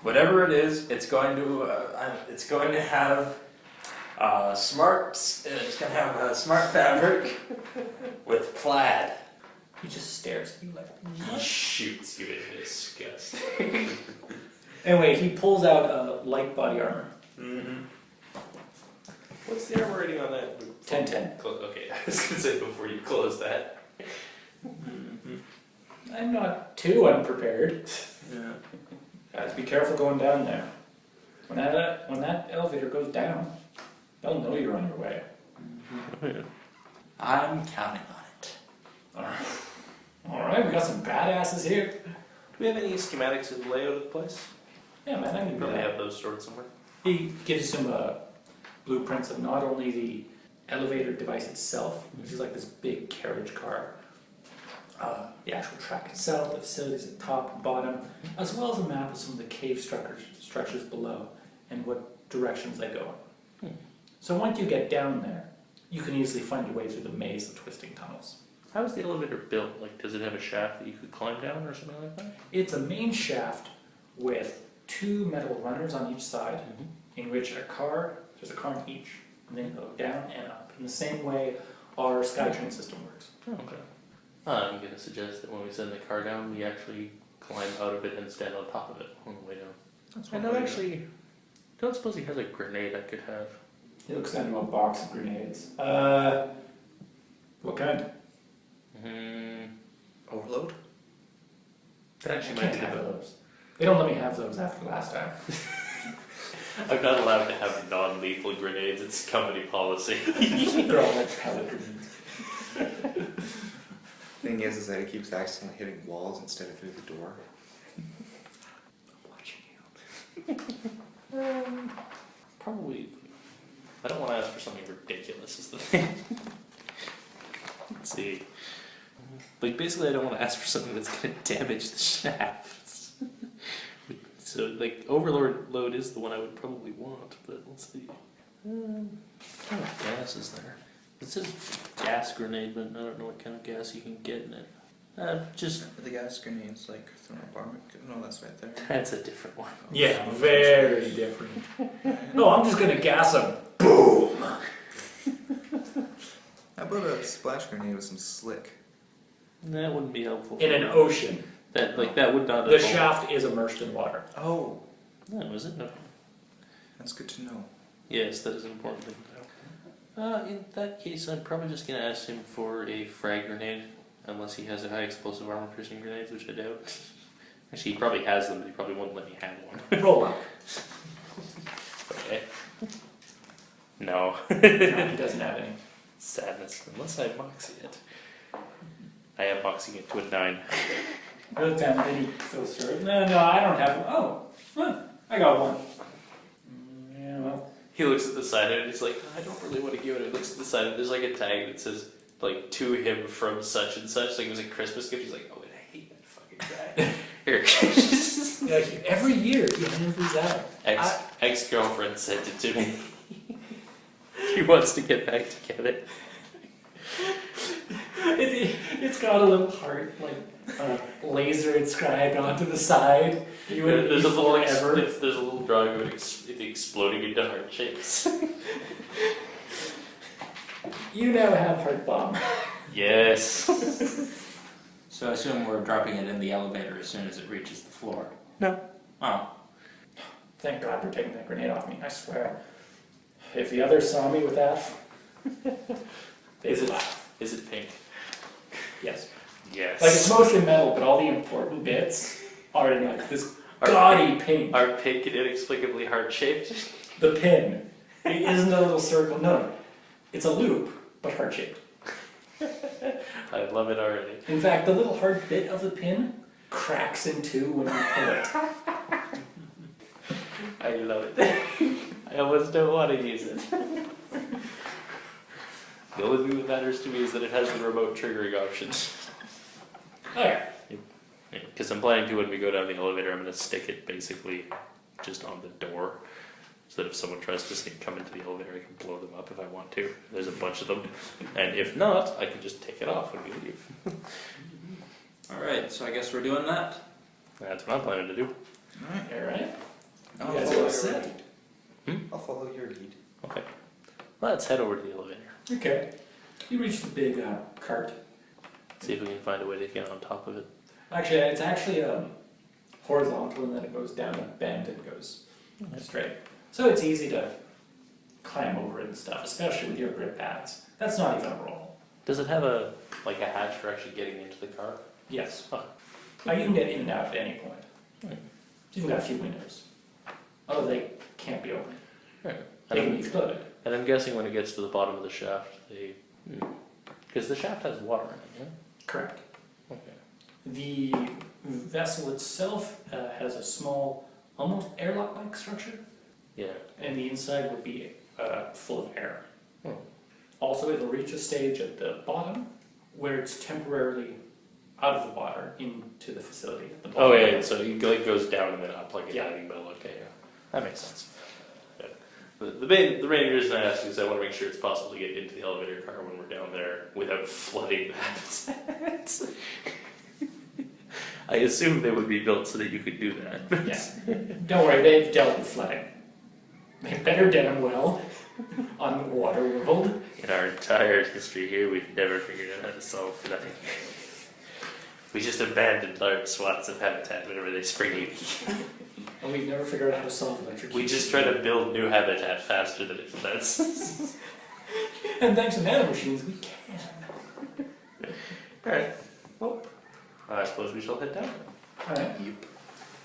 Whatever it is, it's going to have smarts. It's going to have a smart fabric with plaid. He just stares at you like. He shoots you in disgust. Anyway, he pulls out light body armor. Mm-hmm. What's the armor rating on that? 10-10. Okay, I was going to say before you close that. I'm not too unprepared. Yeah. Guys, be careful going down there. When that elevator goes down, they'll know you're on your way. I'm counting on it. Alright, we got some badasses here. Do we have any schematics of the layout of the place? Yeah, man, I can We do probably that. have those stored somewhere. He gives you some blueprints of not only the elevator device itself, which is like this big carriage car, the actual track itself, the facilities at top and bottom, as well as a map of some of the cave structures below and what directions they go in. So once you get down there, you can easily find your way through the maze of twisting tunnels. How is the elevator built? Like, does it have a shaft that you could climb down or something like that? It's a main shaft with 2 metal runners on each side, in which there's a car in each, and then go down and up. In the same way our SkyTrain system works. Oh, okay. I'm going to suggest that when we send the car down, we actually climb out of it and stand on top of it on the way down. I don't suppose he has a grenade I could have. He looks into a box of grenades. What kind? Overload? That actually I might can't be have the those. They don't let me have those after last time. I'm not allowed to have non-lethal grenades. It's company policy. They're all like pellet grenades. Thing is that it keeps accidentally hitting walls instead of through the door. I'm watching you. Probably. I don't want to ask for something ridiculous, is the thing. Let's see. Like, basically, I don't want to ask for something that's going to damage the shafts. So, like, overload is the one I would probably want, but let's see. What kind of gas is there? It says gas grenade, but I don't know what kind of gas you can get in it. Just. The gas grenades, like thermobaric. No, that's right there. That's a different one. Yeah, very different. No, I'm just gonna gas them. Boom! How about a splash grenade with some slick? That wouldn't be helpful. In an ocean. That would not. The shaft is immersed in water. Oh, No, is it? No. that's good to know. Yes, that is an important thing to know. In that case, I'm probably just going to ask him for a frag grenade, unless he has a high explosive armor piercing grenades, which I doubt. Actually, he probably has them, but he probably won't let me have one. Roll up. Okay. No. No, he doesn't have any. Sadness, unless I moxie it. I am moxing it to a 9. Goes down and he goes through it. No, I don't have one. Oh, I got one. Yeah, well. He looks at the side of it and he's like, I don't really want to give it. He looks at the side and there's like a tag that says, like, to him from such and such. Like it was a Christmas gift. He's like, oh, I hate that fucking guy. Here. Yeah, every year he hands these out. Ex-girlfriend sent it to me. She wants to get back together. It's got a little heart, like laser inscribed onto the side. You would There's a little forever. there's a little drawing of it exploding into heart shapes. You now have heart bomb. Yes. So I assume we're dropping it in the elevator as soon as it reaches the floor. No. Oh. Thank God for taking that grenade off me. I swear. If the others saw me with that, they would laugh. Is it pink? Yes. Yes. Like it's mostly metal, but all the important bits are in like this gaudy pink. Are pink and inexplicably heart-shaped? The pin. It isn't a little circle. No. It's a loop, but heart-shaped. I love it already. In fact, the little hard bit of the pin cracks in two when you pull it. I love it. I almost don't want to use it. The only thing that matters to me is that it has the remote triggering option. Okay. Because I'm planning to, when we go down the elevator, I'm going to stick it basically just on the door. So that if someone tries to come into the elevator, I can blow them up if I want to. There's a bunch of them. And if not, I can just take it off when we leave. Alright, so I guess we're doing that. That's what I'm planning to do. Alright. Alright. I'll You guys follow are your set. lead. I'll follow your lead. Okay. Let's head over to the elevator. Okay. You reach the big cart. See if we can find a way to get on top of it. Actually, it's actually horizontal, and then it goes down a bend and goes straight. So it's easy to climb over it and stuff, especially with your grip pads. That's not even a roll. Does it have a hatch for actually getting into the car? Yes. Oh. Now you can get in and out at any point. Right. You've even got a few windows. Oh, they can't be opened. Right. They can be exploded. And I'm guessing when it gets to the bottom of the shaft, because the shaft has water in it, yeah? Correct. Okay. The vessel itself has a small, almost airlock-like structure, Yeah. and the inside would be full of air. Oh. Also, it'll reach a stage at the bottom where it's temporarily out of the water into the facility at the bottom. Oh yeah, so it goes down and then up like a Yeah. diving bell. Okay, yeah, that makes sense. Yeah. The main reason I ask is I want to make sure it's possible to get into the elevator car when we're down there without flooding the habitat. I assume they would be built so that you could do that. Yeah. Don't worry, they've dealt with flooding. They've better done well on the water world. In our entire history here, we've never figured out how to solve flooding. We just abandoned large swaths of habitat whenever they spring leak. And we've never figured out how to solve electrocution. We just try to build new habitat faster than it floods. And thanks to nanomachines, we can. Alright. Well, I suppose we shall head down. Alright.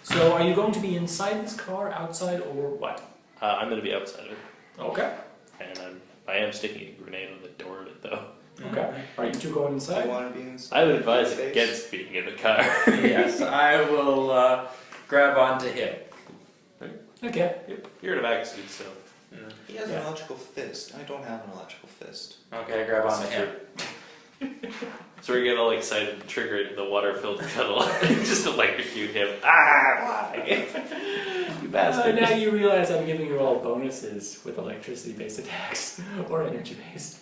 So are you going to be inside this car, outside, or what? I'm going to be outside of it. Okay. And I am sticking a grenade on the door of it, though. Okay. Are you two going I inside? want to be inside. I would advise Face. against being in the car. Yes, I will grab onto him. Okay. You're in a vac suit, so. He has an electrical fist. I don't have an electrical fist. Okay, I grab onto him. So we get all excited and trigger it in the water-filled kettle. Just electrocute him. Ah, why? You bastard. Now you realize I'm giving you all bonuses with electricity-based attacks or energy-based.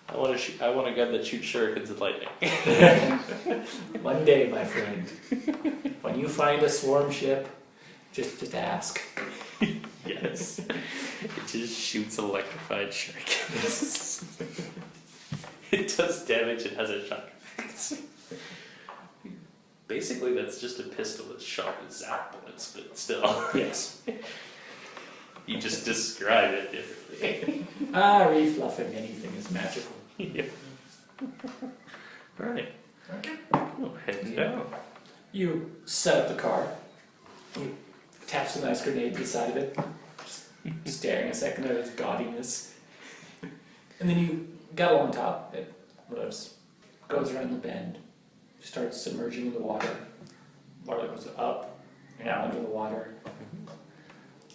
I want a gun that shoots shurikens and lightning. One day, my friend, when you find a swarm ship, just ask. Yes. It just shoots electrified shurikens. It does damage and has a shock effect. Basically, that's just a pistol that's shot with zap bullets, but still. Yes. You just describe it differently. Refluffing anything is magical. Yep. Alright. Okay. We'll head down. You set up the car. You tap some nice grenade beside of it, just staring a second at its gaudiness. And then you get on top. It moves, goes around the bend, starts submerging in the water. Water goes up, you're now under the water.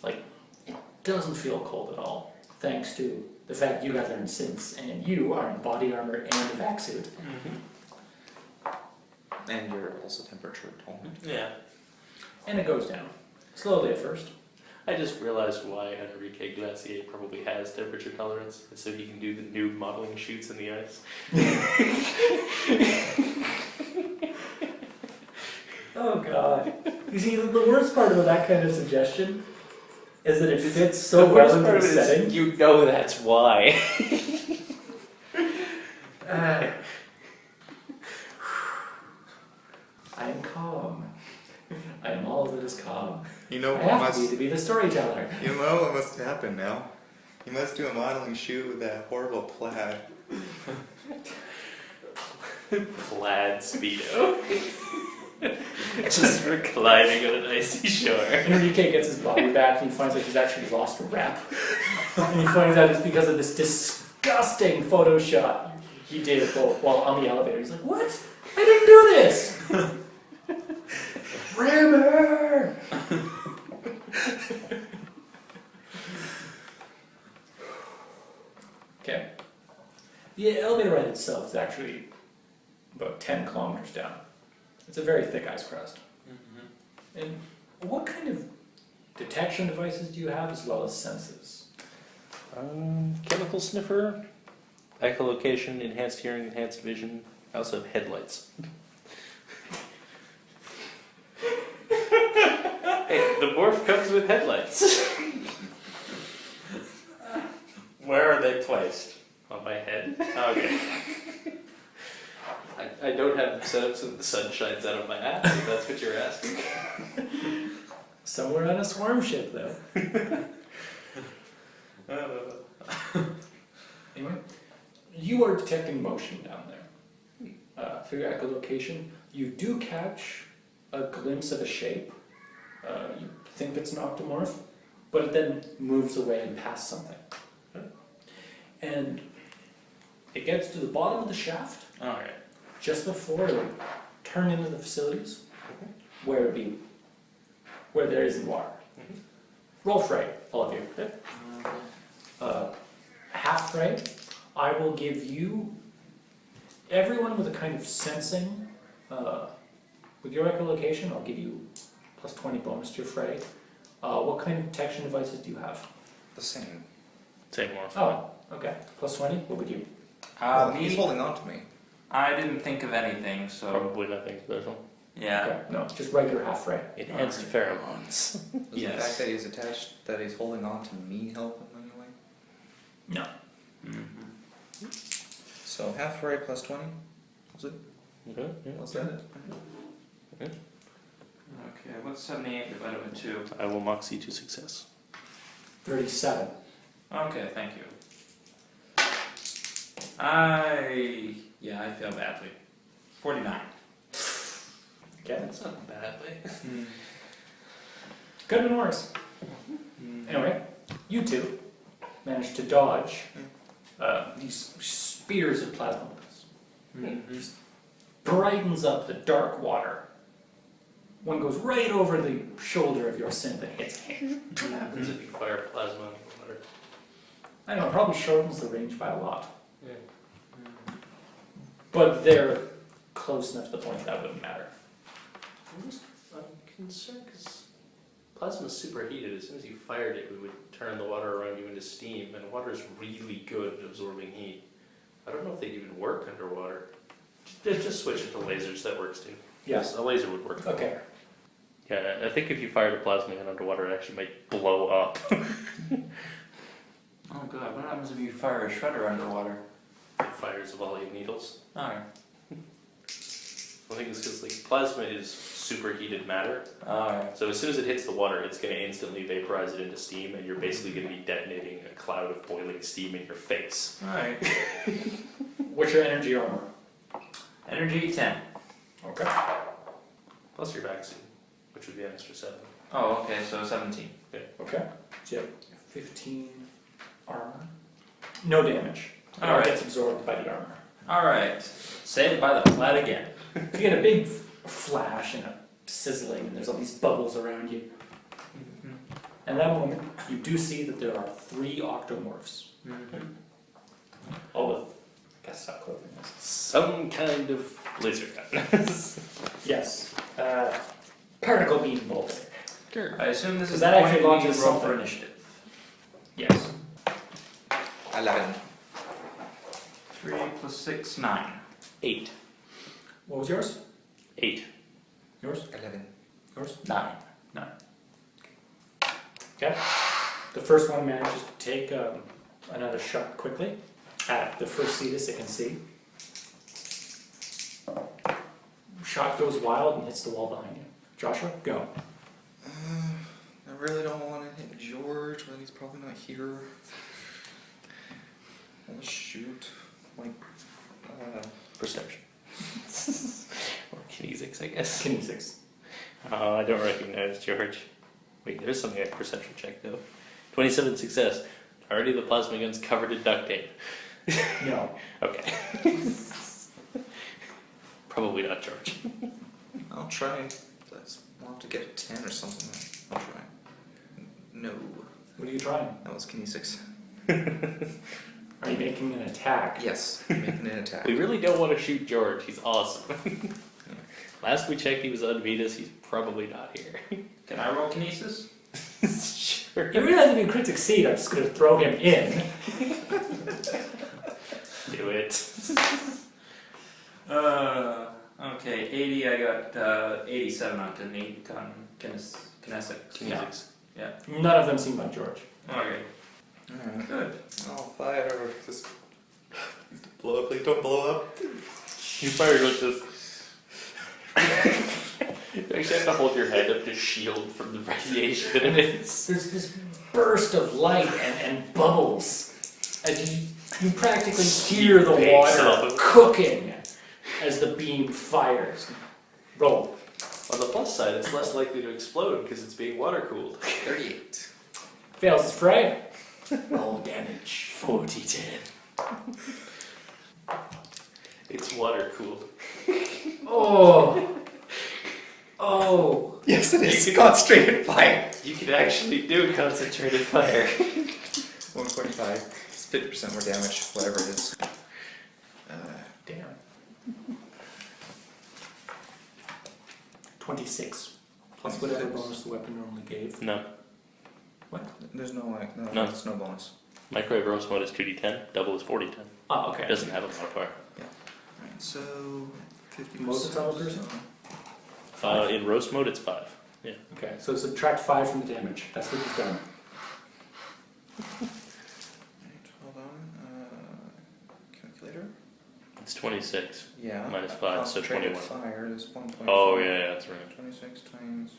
Like, it doesn't feel cold at all, thanks to the fact you guys are in synths and you are in body armor and a vac suit. And you're also temperature tolerant. Yeah. And it goes down. Slowly at first. I just realized why Enrique Glacier probably has temperature tolerance. It's so he can do the nude modeling shoots in the ice. Oh god. You see, the worst part about that kind of suggestion is that it fits so well into the setting. You know that's why. I am calm. I am all that is calm. You know I what have to be the storyteller. You know what must happen now? You must do a modeling shoot with that horrible plaid. Plaid Speedo. Just reclining on an icy shore. Enrique gets his body back and he finds out he's actually lost a rep. And he finds out it's because of this disgusting photo shot he did while on the elevator. He's like, what? I didn't do this! Rammer! The elevator ride itself is actually about 10 kilometers down. It's a very thick ice crust. And what kind of detection devices do you have as well as senses? Chemical sniffer, echolocation, enhanced hearing, enhanced vision. I also have headlights. Hey, the morph comes with headlights. Where are they placed? On my head. Okay. I don't have them set up so the sun shines out of my ass, if that's what you're asking. Somewhere on a swarm ship, though. Anyway, you are detecting motion down there. Through your echolocation, you do catch a glimpse of a shape. You think it's an octomorph, but it then moves away and past something. And it gets to the bottom of the shaft, Alright. just before it would turn into the facilities, where it would be, where there isn't water. Roll fray, all of you. Half fray, I will give you, everyone with a kind of sensing, with your echolocation, I'll give you plus 20 bonus to your fray. What kind of detection devices do you have? The same. Same morph. Oh, okay. Plus 20, what would you? He's holding on to me. I didn't think of anything, so Probably nothing special. yeah. Okay, no, just regular half fray. Enhanced pheromones. Does the fact that he's attached, that he's holding on to me help him anyway? No. So half right plus 20? Was it? Okay, yeah. Was that it? Okay, what's 78 divided by 2? I will moxie to success. 37. Okay, thank you. I feel badly. 49. Okay. That's not badly. Could have been worse. Anyway, you two managed to dodge these spears of plasma. Just brightens up the dark water. One goes right over the shoulder of your synth and hits him. What happens if you fire plasma in the water? I don't know, it probably shortens the range by a lot. Yeah. But they're close enough to the point that wouldn't matter. I'm concerned because plasma's superheated. As soon as you fired it, it would turn the water around you into steam, and water's really good at absorbing heat. I don't know if they'd even work underwater. Just switch it to lasers, that works too. Yes. A laser would work. Okay. Yeah, I think if you fired a plasma gun underwater, it actually might blow up. Oh god, what happens if you fire a shredder underwater? It fires a volley of needles. Alright. I think it's because like plasma is superheated matter. Alright. So as soon as it hits the water, it's going to instantly vaporize it into steam, and you're basically going to be detonating a cloud of boiling steam in your face. Alright. What's your energy armor? Energy 10. Okay. Plus your vaccine, which would be an extra 7. Oh, okay, so 17. Okay. So you have 15 armor. No damage. It all Alright. gets absorbed by the armor. Alright. Saved by the plat again. You get a big flash and a sizzling, and there's all these bubbles around you. And at that moment, you do see that there are 3 octomorphs. All with, I guess, how clothing is. Some kind of laser gun. Yes. Particle beam bolting. I assume this Does is that the actually point launch we roll for something? initiative. Yes. 11. 3 plus 6, 9. 8. What was yours? 8. Yours? 11. Yours? 9. Okay. The first one manages to take another shot quickly at the first cetus it can see. Shot goes wild and hits the wall behind you. Joshua, go. I really don't want to hit George, but he's probably not here. I'll shoot. Like, Perception. Or kinesics, I guess. Kinesics. I don't recognize George. Wait, there's something like perception check though. 27 success. Already the plasma gun's covered in duct tape. No. Okay. Probably not George. I'll try. We'll have to get a 10 or something. I'll try. No. What are you trying? That was kinesics. Are you making an attack? Yes, making an attack. We really don't want to shoot George. He's awesome. Last we checked, he was on Venus. He's probably not here. Can I roll kinesis? Sure. You realize if you crit succeed, I'm just going to throw him in. Do it. Okay, 80, I got 87 on kinesics. Kinesics. Yeah. None of them seem like George. Okay, Alright. good. I'll fire. Just blow up, like don't blow up. You fire like this. You actually have to hold your head up to shield from the radiation that it is. There's this burst of light and bubbles. And you practically hear the Big water solid. cooking as the beam fires. Roll. On the plus side, it's less likely to explode because it's being water cooled. 38. Fails his fray. Roll damage. 40-10. It's water cooled. Oh. Oh. Yes, it is. Concentrated fire. You can actually do concentrated fire. 1.5. It's 50% more damage, whatever it is. Damn. 26. Plus whatever 26. bonus the weapon normally gave. No. There's no like, no, No. it's no bonus. Microwave roast mode is 2d10, double is 40-10. Oh, okay. It doesn't have a modifier. Alright, so 50%. Most of the time a person? In roast mode, it's 5. Yeah. Okay, so subtract 5 from the damage. That's what you've done. Right, hold on. Calculator? It's 26. Yeah. Minus 5, so Concentrated 21. Fire is 1.5. Oh, yeah, that's right. 26 times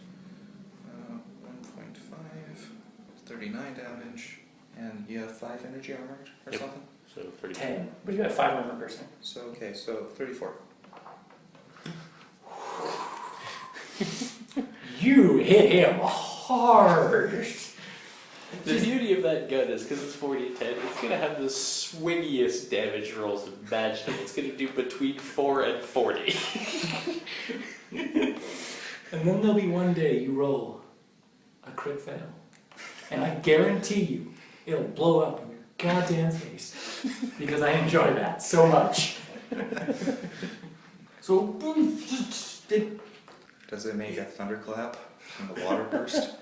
1.5, 39 damage, and you have 5 energy armor or Yep. something? So 30. 10. But you have 5 armor person. So, okay, so 34. You hit him hard. The beauty of that gun is because it's 40-10, it's going to have the swingiest damage rolls imaginable. It's going to do between 4 and 40. And then there'll be one day you roll a crit fail. And I guarantee you, it'll blow up in your goddamn face. Because I enjoy that so much. So, boom. Does it make a thunderclap and the water burst?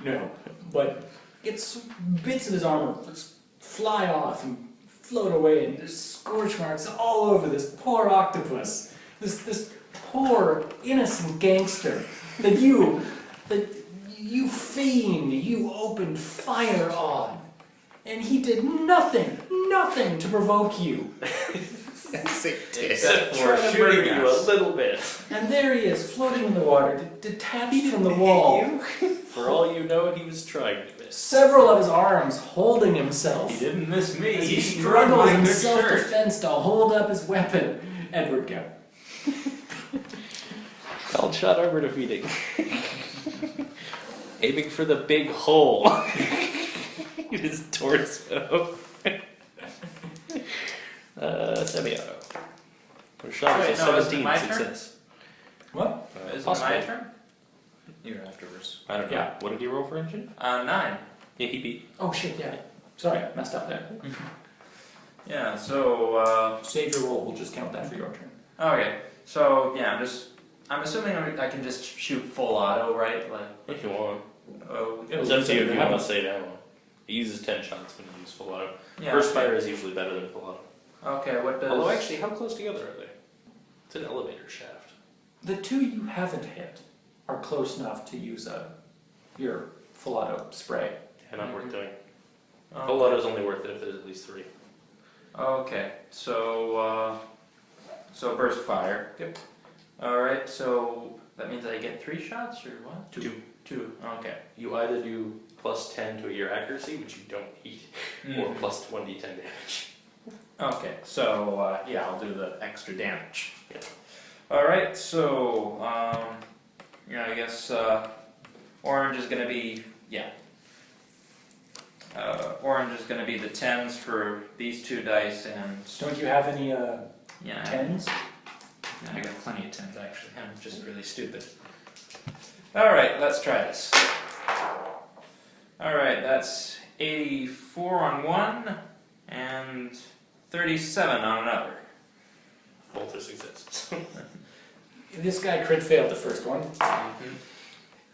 No, but it's bits of his armor just fly off and float away, and there's scorch marks all over this poor octopus, this poor innocent gangster that you fiend, you opened fire on, and he did nothing to provoke you. Except for trying to shooting bring you a us. little bit. And there he is, floating in the water, detached from the wall. For all you know, he was trying to miss. Several of his arms holding himself. He didn't miss me. As he ruined struggles my in good shirt. self-defense to hold up his weapon. Edward, go. Called shot armor defeating. Aiming for the big hole in his torso. Semi-auto. For shot Wait, is a no, isn't it 17 my turn? success. What? Is it Possibly. my turn? You're afterwards. I don't know. Yeah. What did he roll for engine? 9. Yeah, he beat. Oh shit, yeah. Sorry, I messed up there. Yeah, so, Save your roll, we'll just count that for your turn. okay. So, yeah, I'm assuming I can just shoot full auto, right? Like, If you want. oh, It's up to you if you want to save ammo. He uses 10 shots when you use full auto. yeah. Burst fire is usually better than full auto. Okay, what does... Although actually, how close together are they? It's an elevator shaft. The two you haven't hit are close enough to use your full auto spray. Yeah, not worth doing. Okay. Full auto is only worth it if there's at least 3. Okay, so burst fire. Yep. Alright, so that means I get 3 shots or what? 2. 2, okay. You either do plus 10 to your accuracy, which you don't need, or plus 1d10 damage. Okay, so yeah, I'll do the extra damage. Yeah. Alright, so, yeah, I guess orange is gonna be, yeah. Orange is gonna be the 10s for these 2 dice, and Don't you have any yeah, 10s? I got plenty of 10s actually. I'm just really stupid. Alright, let's try this. Alright, that's 84 on 1 and 37 on another. Both are successes. This guy crit failed the first one,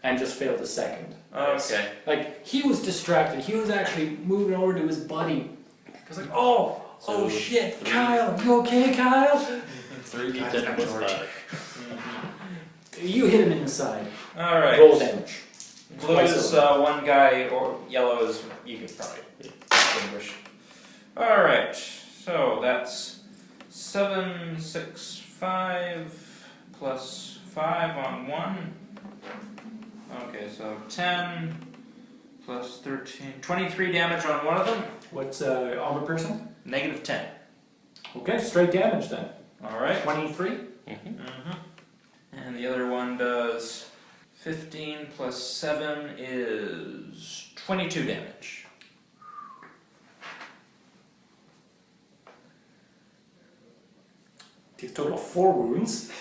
and just failed the second. Okay. Like, he was distracted. He was actually moving over to his buddy. He was like, oh So shit, 3. Kyle, you okay, Kyle? 3 Guys, d10 not plus George. 5. You hit him in the side. Alright. Roll damage. Blue is one guy, or yellow is you can probably distinguish. Alright, so that's 7, 6, 5 plus 5 on 1. Okay, so 10 plus 13, 23 damage on one of them. What's armor person? Negative 10. Okay, straight damage then. Alright. 23. And the other one does 15 plus 7 is 22 damage. Takes a total of 4 wounds.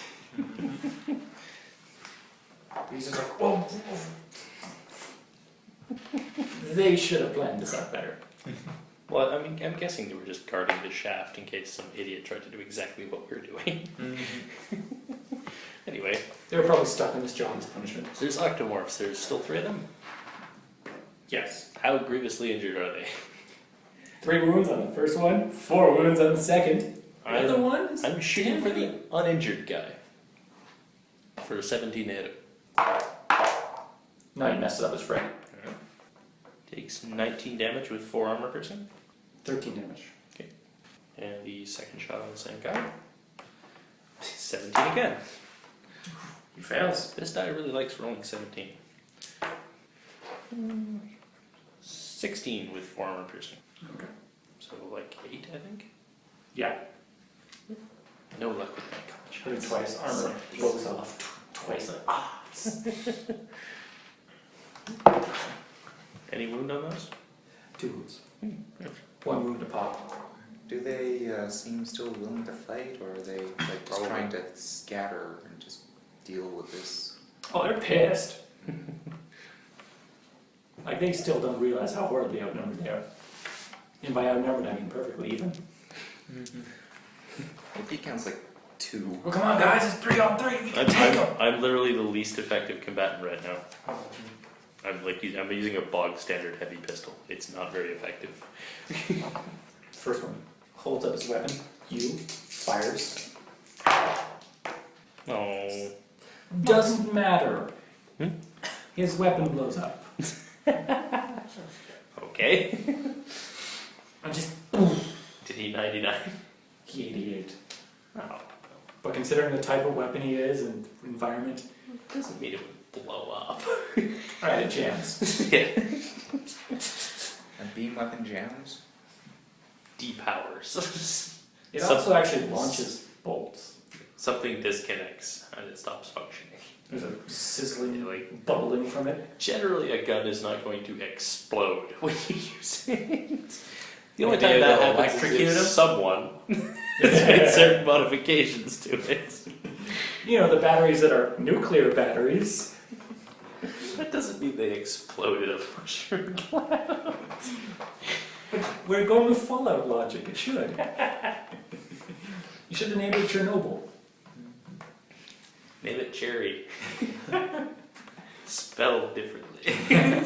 He's just like, whoa. They should have planned this out better. Well, I mean, I'm guessing they were just guarding the shaft in case some idiot tried to do exactly what we're doing. Anyway, They were probably stuck in this job as punishment. there's octomorphs. There's still 3 of them. Yes. How grievously injured are they? 3 wounds on the first one, 4 wounds on the second. The other one is I'm shooting for the uninjured guy. For 17 to hit him. No, he messed up his friend. Takes 19 damage with 4 armor piercing. 13 damage. And the second shot on the same guy. 17 again. He fails. This die really likes rolling 17. 16 with 4 armor piercing. Okay. So like 8, I think. Yeah. No luck with that Hit him twice. Armor blows off twice. Any wound on those? 2 wounds. 1 wound to pop. Do they seem still willing to fight, or are they like just trying to scatter and just deal with this? Oh, they're pissed. Like, they still don't realize how horribly outnumbered they are. And by outnumbered, I mean perfectly even. If he counts like 2. Well, come on, guys, it's 3 on 3. We can take them. I'm literally the least effective combatant right now. I'm using a bog standard heavy pistol. It's not very effective. First one holds up his weapon. You fires. Oh. Doesn't matter. His weapon blows up. Okay. And just Did he 99? he 88. Oh. But considering the type of weapon he is and environment, Doesn't mean it would blow up. alright, it jams. Yeah. And beam weapon jams? Depowers. It also actually launches bolts. Something disconnects and it stops functioning. There's a sizzling, Like, bubbling from it. generally a gun is not going to explode when you use it. The only Maybe time that it'll happens electrocute is him? someone has made certain modifications to it. You know, the batteries that are nuclear batteries. That doesn't mean they exploded a mushroom cloud. But we're going with Fallout logic, it should. You should enable Chernobyl. Name it Cherry. Spelled differently.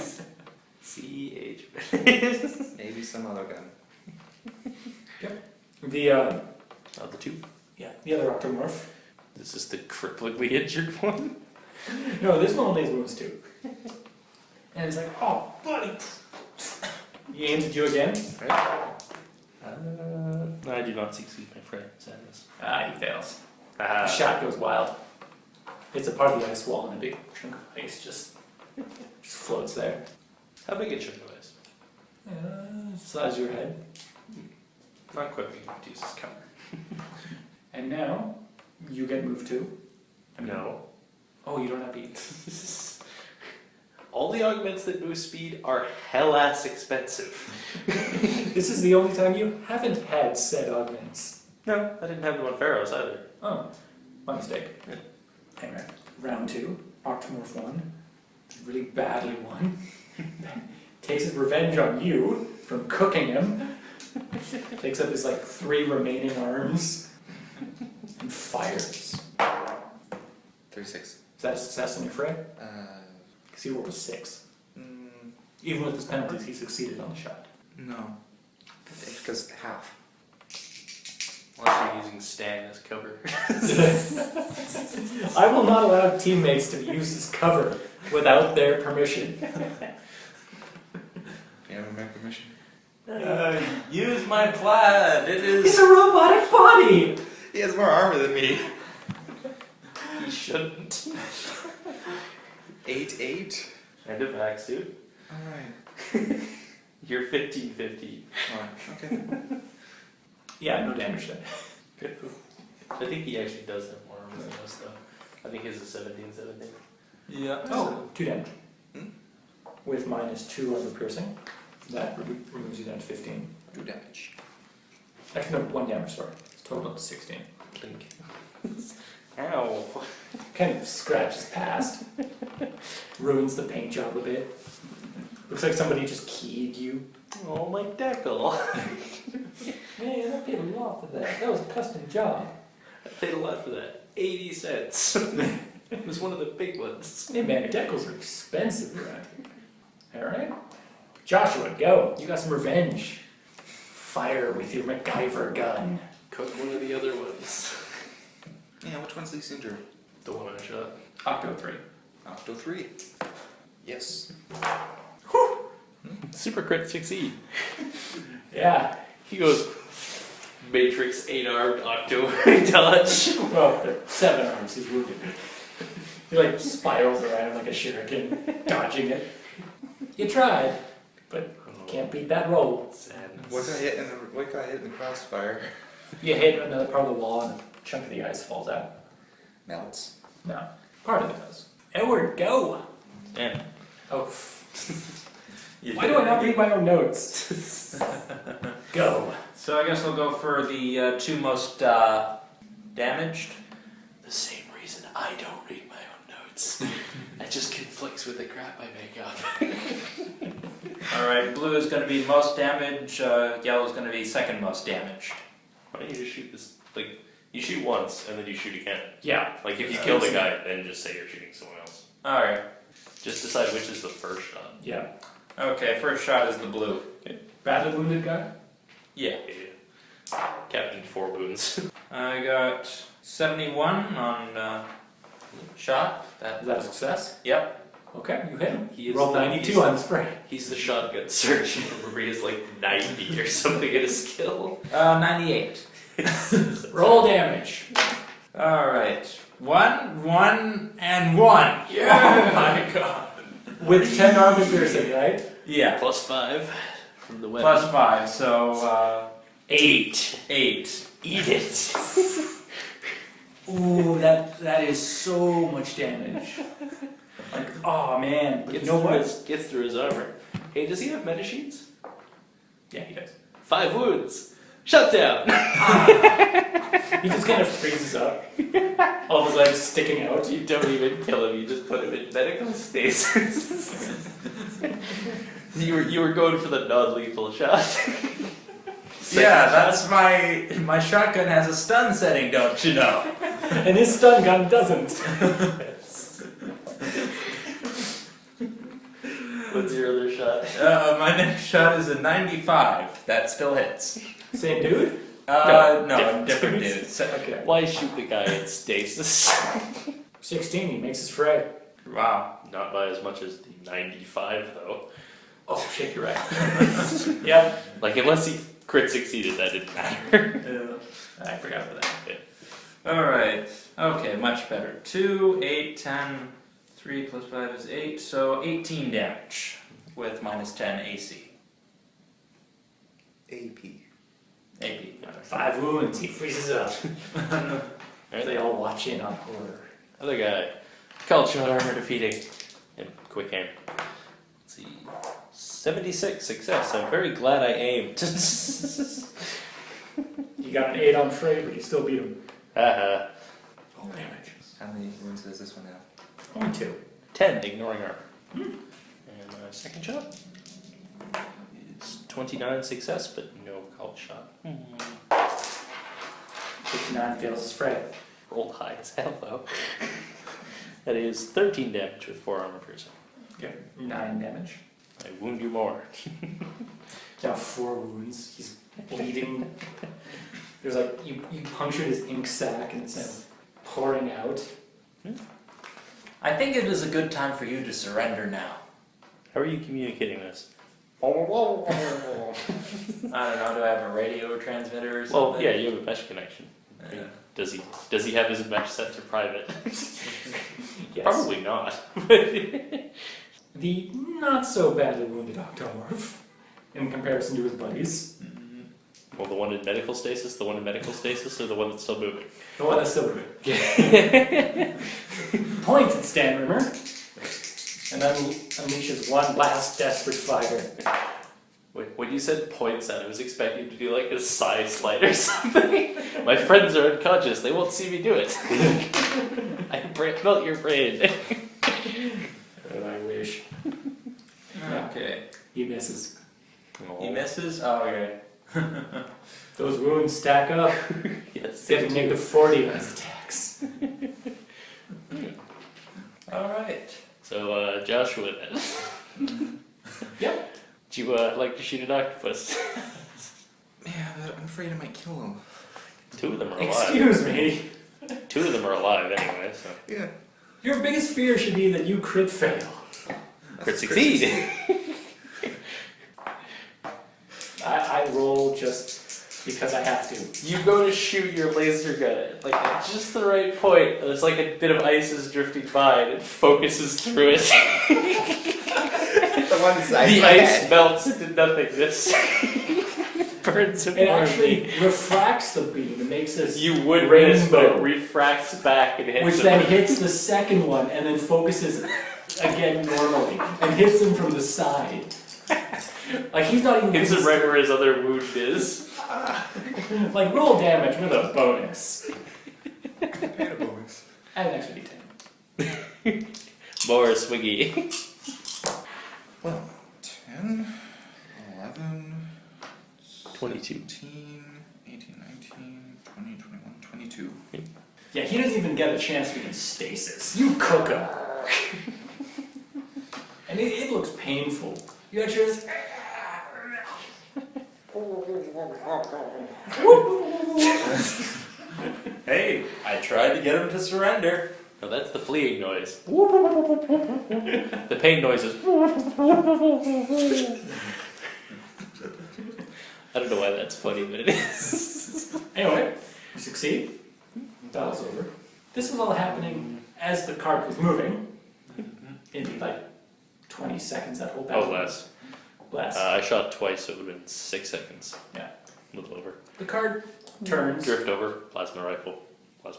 C-H. Maybe some other gun. The, Oh, the 2. the other octomorph. This is the cripplingly injured one. No, this one only has wounds too. And it's like, oh, buddy. He aims at you again. I do not succeed, my friend. Sadness. He fails. The Ah, shot goes wild. It's a part of the ice wall, and a big chunk of ice just floats there. how big a chunk of ice? Size your head. Not quite big enough to use this counter. And now, you get moved too. No. Oh, you don't have beat. All the augments that boost speed are hell-ass expensive. This is the only time you haven't had said augments. No, I didn't have them on Pharaohs either. Oh, my mistake. Yeah. Anyway, round 2, Octomorph 1, really badly won. Takes his revenge on you from cooking him. Takes up his like 3 remaining arms and fires. 36. Is that a success on your fray? Because he rolled a 6. Even with his penalties, he succeeded on the shot. No. Because half. Unless you're using Stan as cover. I will not allow teammates to be used as cover without their permission. You have my permission? Use my plaid. It It's is. a robotic body! He has more armor than me. He shouldn't. 8-8. And a vac suit. Alright. You're 15-15. Alright, okay. Yeah, no damage then. Good. I think he actually does have more armor than us, though. I think his is 17-17. Yeah. Oh, 2 damage. Hmm? With -2 on the piercing. That removes you down to 15. 2 damage. Actually, no, 1 damage, sorry. It's total up to 16. Blink. Ow. Kind of scratches past. Ruins the paint job a bit. Looks like somebody just keyed you. Oh, my deckle. Man, I paid a lot for that. That was a custom job. I paid a lot for that. 80 cents. It was one of the big ones. Hey man, decals are expensive around here. Alright? Joshua, go. You got some revenge. Fire with your MacGyver gun. Cook one of the other ones. Yeah, which one's least injured? The one I shot. Octo 3. Octo 3. Yes. Super crit succeed. Yeah. He goes Matrix 8-armed Octo dodge. Well, they're 7 arms, he's wounded. He like spirals around like a shuriken, dodging it. You tried, but can't beat that roll. Sadness. What got hit in the crossfire? You hit another part of the wall and a chunk of the ice falls out. Melts. No, part of it does. Edward, go! And Oh. Why do I not read my own notes? Go. So I guess I'll go for the 2 most damaged. the same reason I don't read my own notes. It just conflicts with the crap I make up. Alright, blue is going to be most damaged, yellow is going to be second most damaged. Why don't you just shoot this? Like, you shoot once and then you shoot again. Yeah. Like, if you kill the guy, then just say you're shooting someone else. Alright, Just decide which is the first shot. Yeah. okay, first shot is the blue. Badly wounded guy? Yeah. Captain 4 wounds. I got 71 on shot. Is that a success? Yep. Okay, you hit him. He is Roll the- 92 he's- on the spray. He's the shotgun surgeon. Marie is like 90 or something in his skill. 98. Roll damage. Alright. 1, and 1. Yeah. Oh my god. With 10 armor piercing, right? Yeah. Plus 5 from the weapon. Plus 5, so 8. 8. Eat it. Ooh, that is so much damage. Like, oh man. But you know what? Gets through his armor. Hey, does he have meta sheets? Yeah, he does. 5 wounds. Shut down. He just kind of freezes up. All of his legs sticking out. You don't even kill him. You just put him in medical stasis. you were going for the non-lethal shot. Yeah, that's my shotgun has a stun setting, don't you know? And his stun gun doesn't. What's your other shot? My next shot is a 95. That still hits. Same dude? No, different dude. Okay. Why shoot the guy in stasis? 16, he makes his fray. Wow. Not by as much as the 95, though. Oh shit, you're right. Yep. Like, unless he crit succeeded, that didn't matter. I forgot about that. Alright. Okay, much better. 2, 8, 10. 3 plus 5 is 8, so 18 damage with minus 10 AC. AP. AP. 5 wounds, he freezes up. They all watch in on horror. Other guy. Called shot armor defeating. And quick aim. Let's see. 76 success. I'm very glad I aimed. You got an 8 on fray, but you still beat him. Haha. Full damage. How many wounds does this one have? Only 2. 10, ignoring armor. And my second shot is 29 success, but no call shot. 59 fails his fray. Rolled high as hell, though. That is 13 damage with 4 armor piercing. Okay, 9 damage. I wound you more. Now 4 wounds. He's bleeding. There's like, you punctured his ink sac and it's now pouring out. I think it is a good time for you to surrender now. How are you communicating this? I don't know, do I have a radio transmitter or something? Well, yeah, you have a mesh connection. Yeah. Does he have his mesh set to private? Yes. Probably not. The not so badly wounded Octomorph, in comparison to his buddies. Well, the one in medical stasis, or the one that's still moving? The one that's still moving. Points at Stanrimer, and then unleashes one last desperate fire. Wait, when you said points at, I was expecting to do like a psi slide or something. My friends are unconscious, they won't see me do it. I melt your brain. I wish. Okay. He misses. He misses? Oh, okay. Those wounds stack up. Yes. Getting negative 40 on his attacks. Alright. So, Joshua then. Yep. Would you like to shoot an octopus? Yeah, but I'm afraid I might kill him. 2 of them are alive. Excuse me. 2 of them are alive anyway, so. Yeah. Your biggest fear should be that you crit fail. Crit succeed! I roll just because I have to. You go to shoot your laser gun at like at just the right point, and it's like a bit of ice is drifting by, and it focuses through it. The one side. The ice melts into nothingness. Burns him. It actually refracts the beam and makes this You would miss, but it rainbow, refracts back and hits which him. then hits the second one and then focuses again normally and hits him from the side. Like he's not even Hits him right where his other wound is. like roll damage with a bonus. And a bonus. And an extra d10. More swiggy. Well, 10, 11, 22. 17, 18, 19, 20, 21, 22. Yeah, he doesn't even get a chance to be in stasis. You cook him. And it looks painful. You actually just... Hey, I tried to get him to surrender. No, that's the fleeing noise. The pain noise is. I don't know why that's funny, but it is. Anyway, you succeed. Battle's over. This was all happening as the cart was moving. In like 20 seconds, that whole battle. Oh, less. Less. I shot twice, so it would have been 6 seconds. Yeah. A little over. The cart turns. Drift over, plasma rifle. I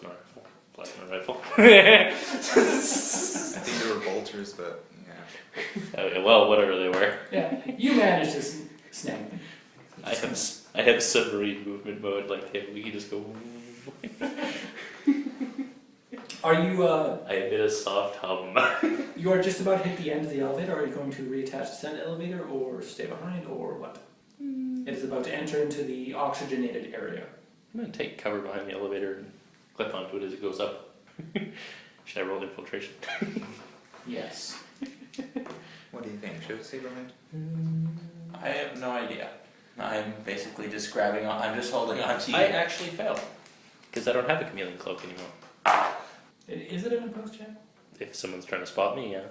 think they were bolters, but yeah. Okay, well, whatever they were. Yeah, you managed to snag them. I have submarine movement mode like him. We can just go. Are you, I emit a soft hum. you are just about to hit the end of the elevator? Are you going to reattach the descent elevator or stay behind or what? It is about to enter into the oxygenated area. I'm gonna take cover behind the elevator and clip onto it as it goes up. Should I roll infiltration? Yes. What do you think? Should I stay behind? I have no idea. I'm basically just grabbing on, I'm just holding on to you. I actually failed. Because I don't have a chameleon cloak anymore. Is it an opposed check? If someone's trying to spot me, yeah.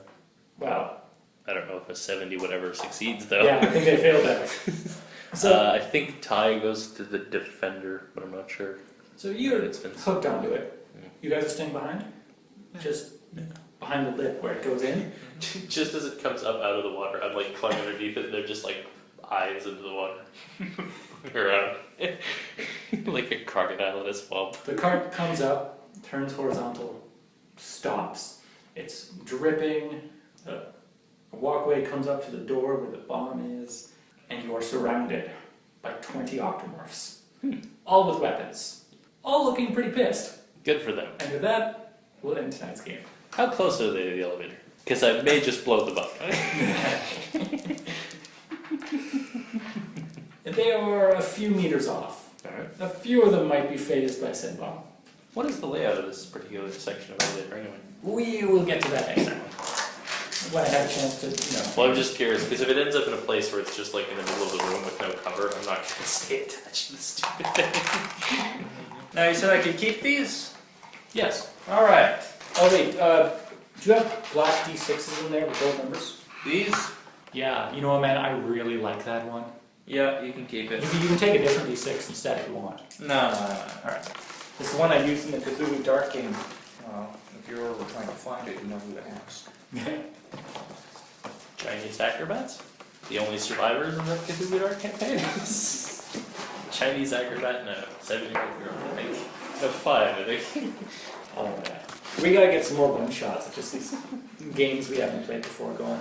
Wow. I don't know if a 70 whatever succeeds though. Yeah, I think they failed that. So, I think tie goes to the defender, but I'm not sure. so you're It's been- hooked onto it. Mm. You guys are staying behind? Just behind the lip where it goes in? Just as it comes up out of the water, I'm like clung underneath it and they're just like eyes into the water. Around. Like a crocodile in a swamp. The cart comes up, turns horizontal, stops. It's dripping. A walkway comes up to the door where the bomb is, and you are surrounded by 20 octomorphs. All with weapons. All looking pretty pissed. Good for them. And with that, we'll end tonight's game. How close are they to the elevator? Because I may just blow them up. They are a few meters off. Alright. A few of them might be phased by said bomb. What is the layout of this particular section of elevator anyway? We will get to that next time. When I have a chance to, Well, I'm just curious, because if it ends up in a place where it's just like in the middle of the room with no cover, I'm not going to stay attached to this stupid thing. Now you said I could keep these? Yes. Alright. Oh wait, do you have black D6s in there with gold numbers? These? Yeah, you know what, man, I really like that one. Yeah, you can keep it. You can take a different D6 instead if you want. No. Alright. This is the one I used in the Cthulhu Dark game. Well, if you're ever trying to find it, you know who to ask. Chinese acrobats? The only survivors in the Cthulhu Dark campaign? Chinese acrobat? No. 7-year-old girl, I think. No, 5, I think. Oh yeah. We gotta get some more one shots of just these games we haven't played before going.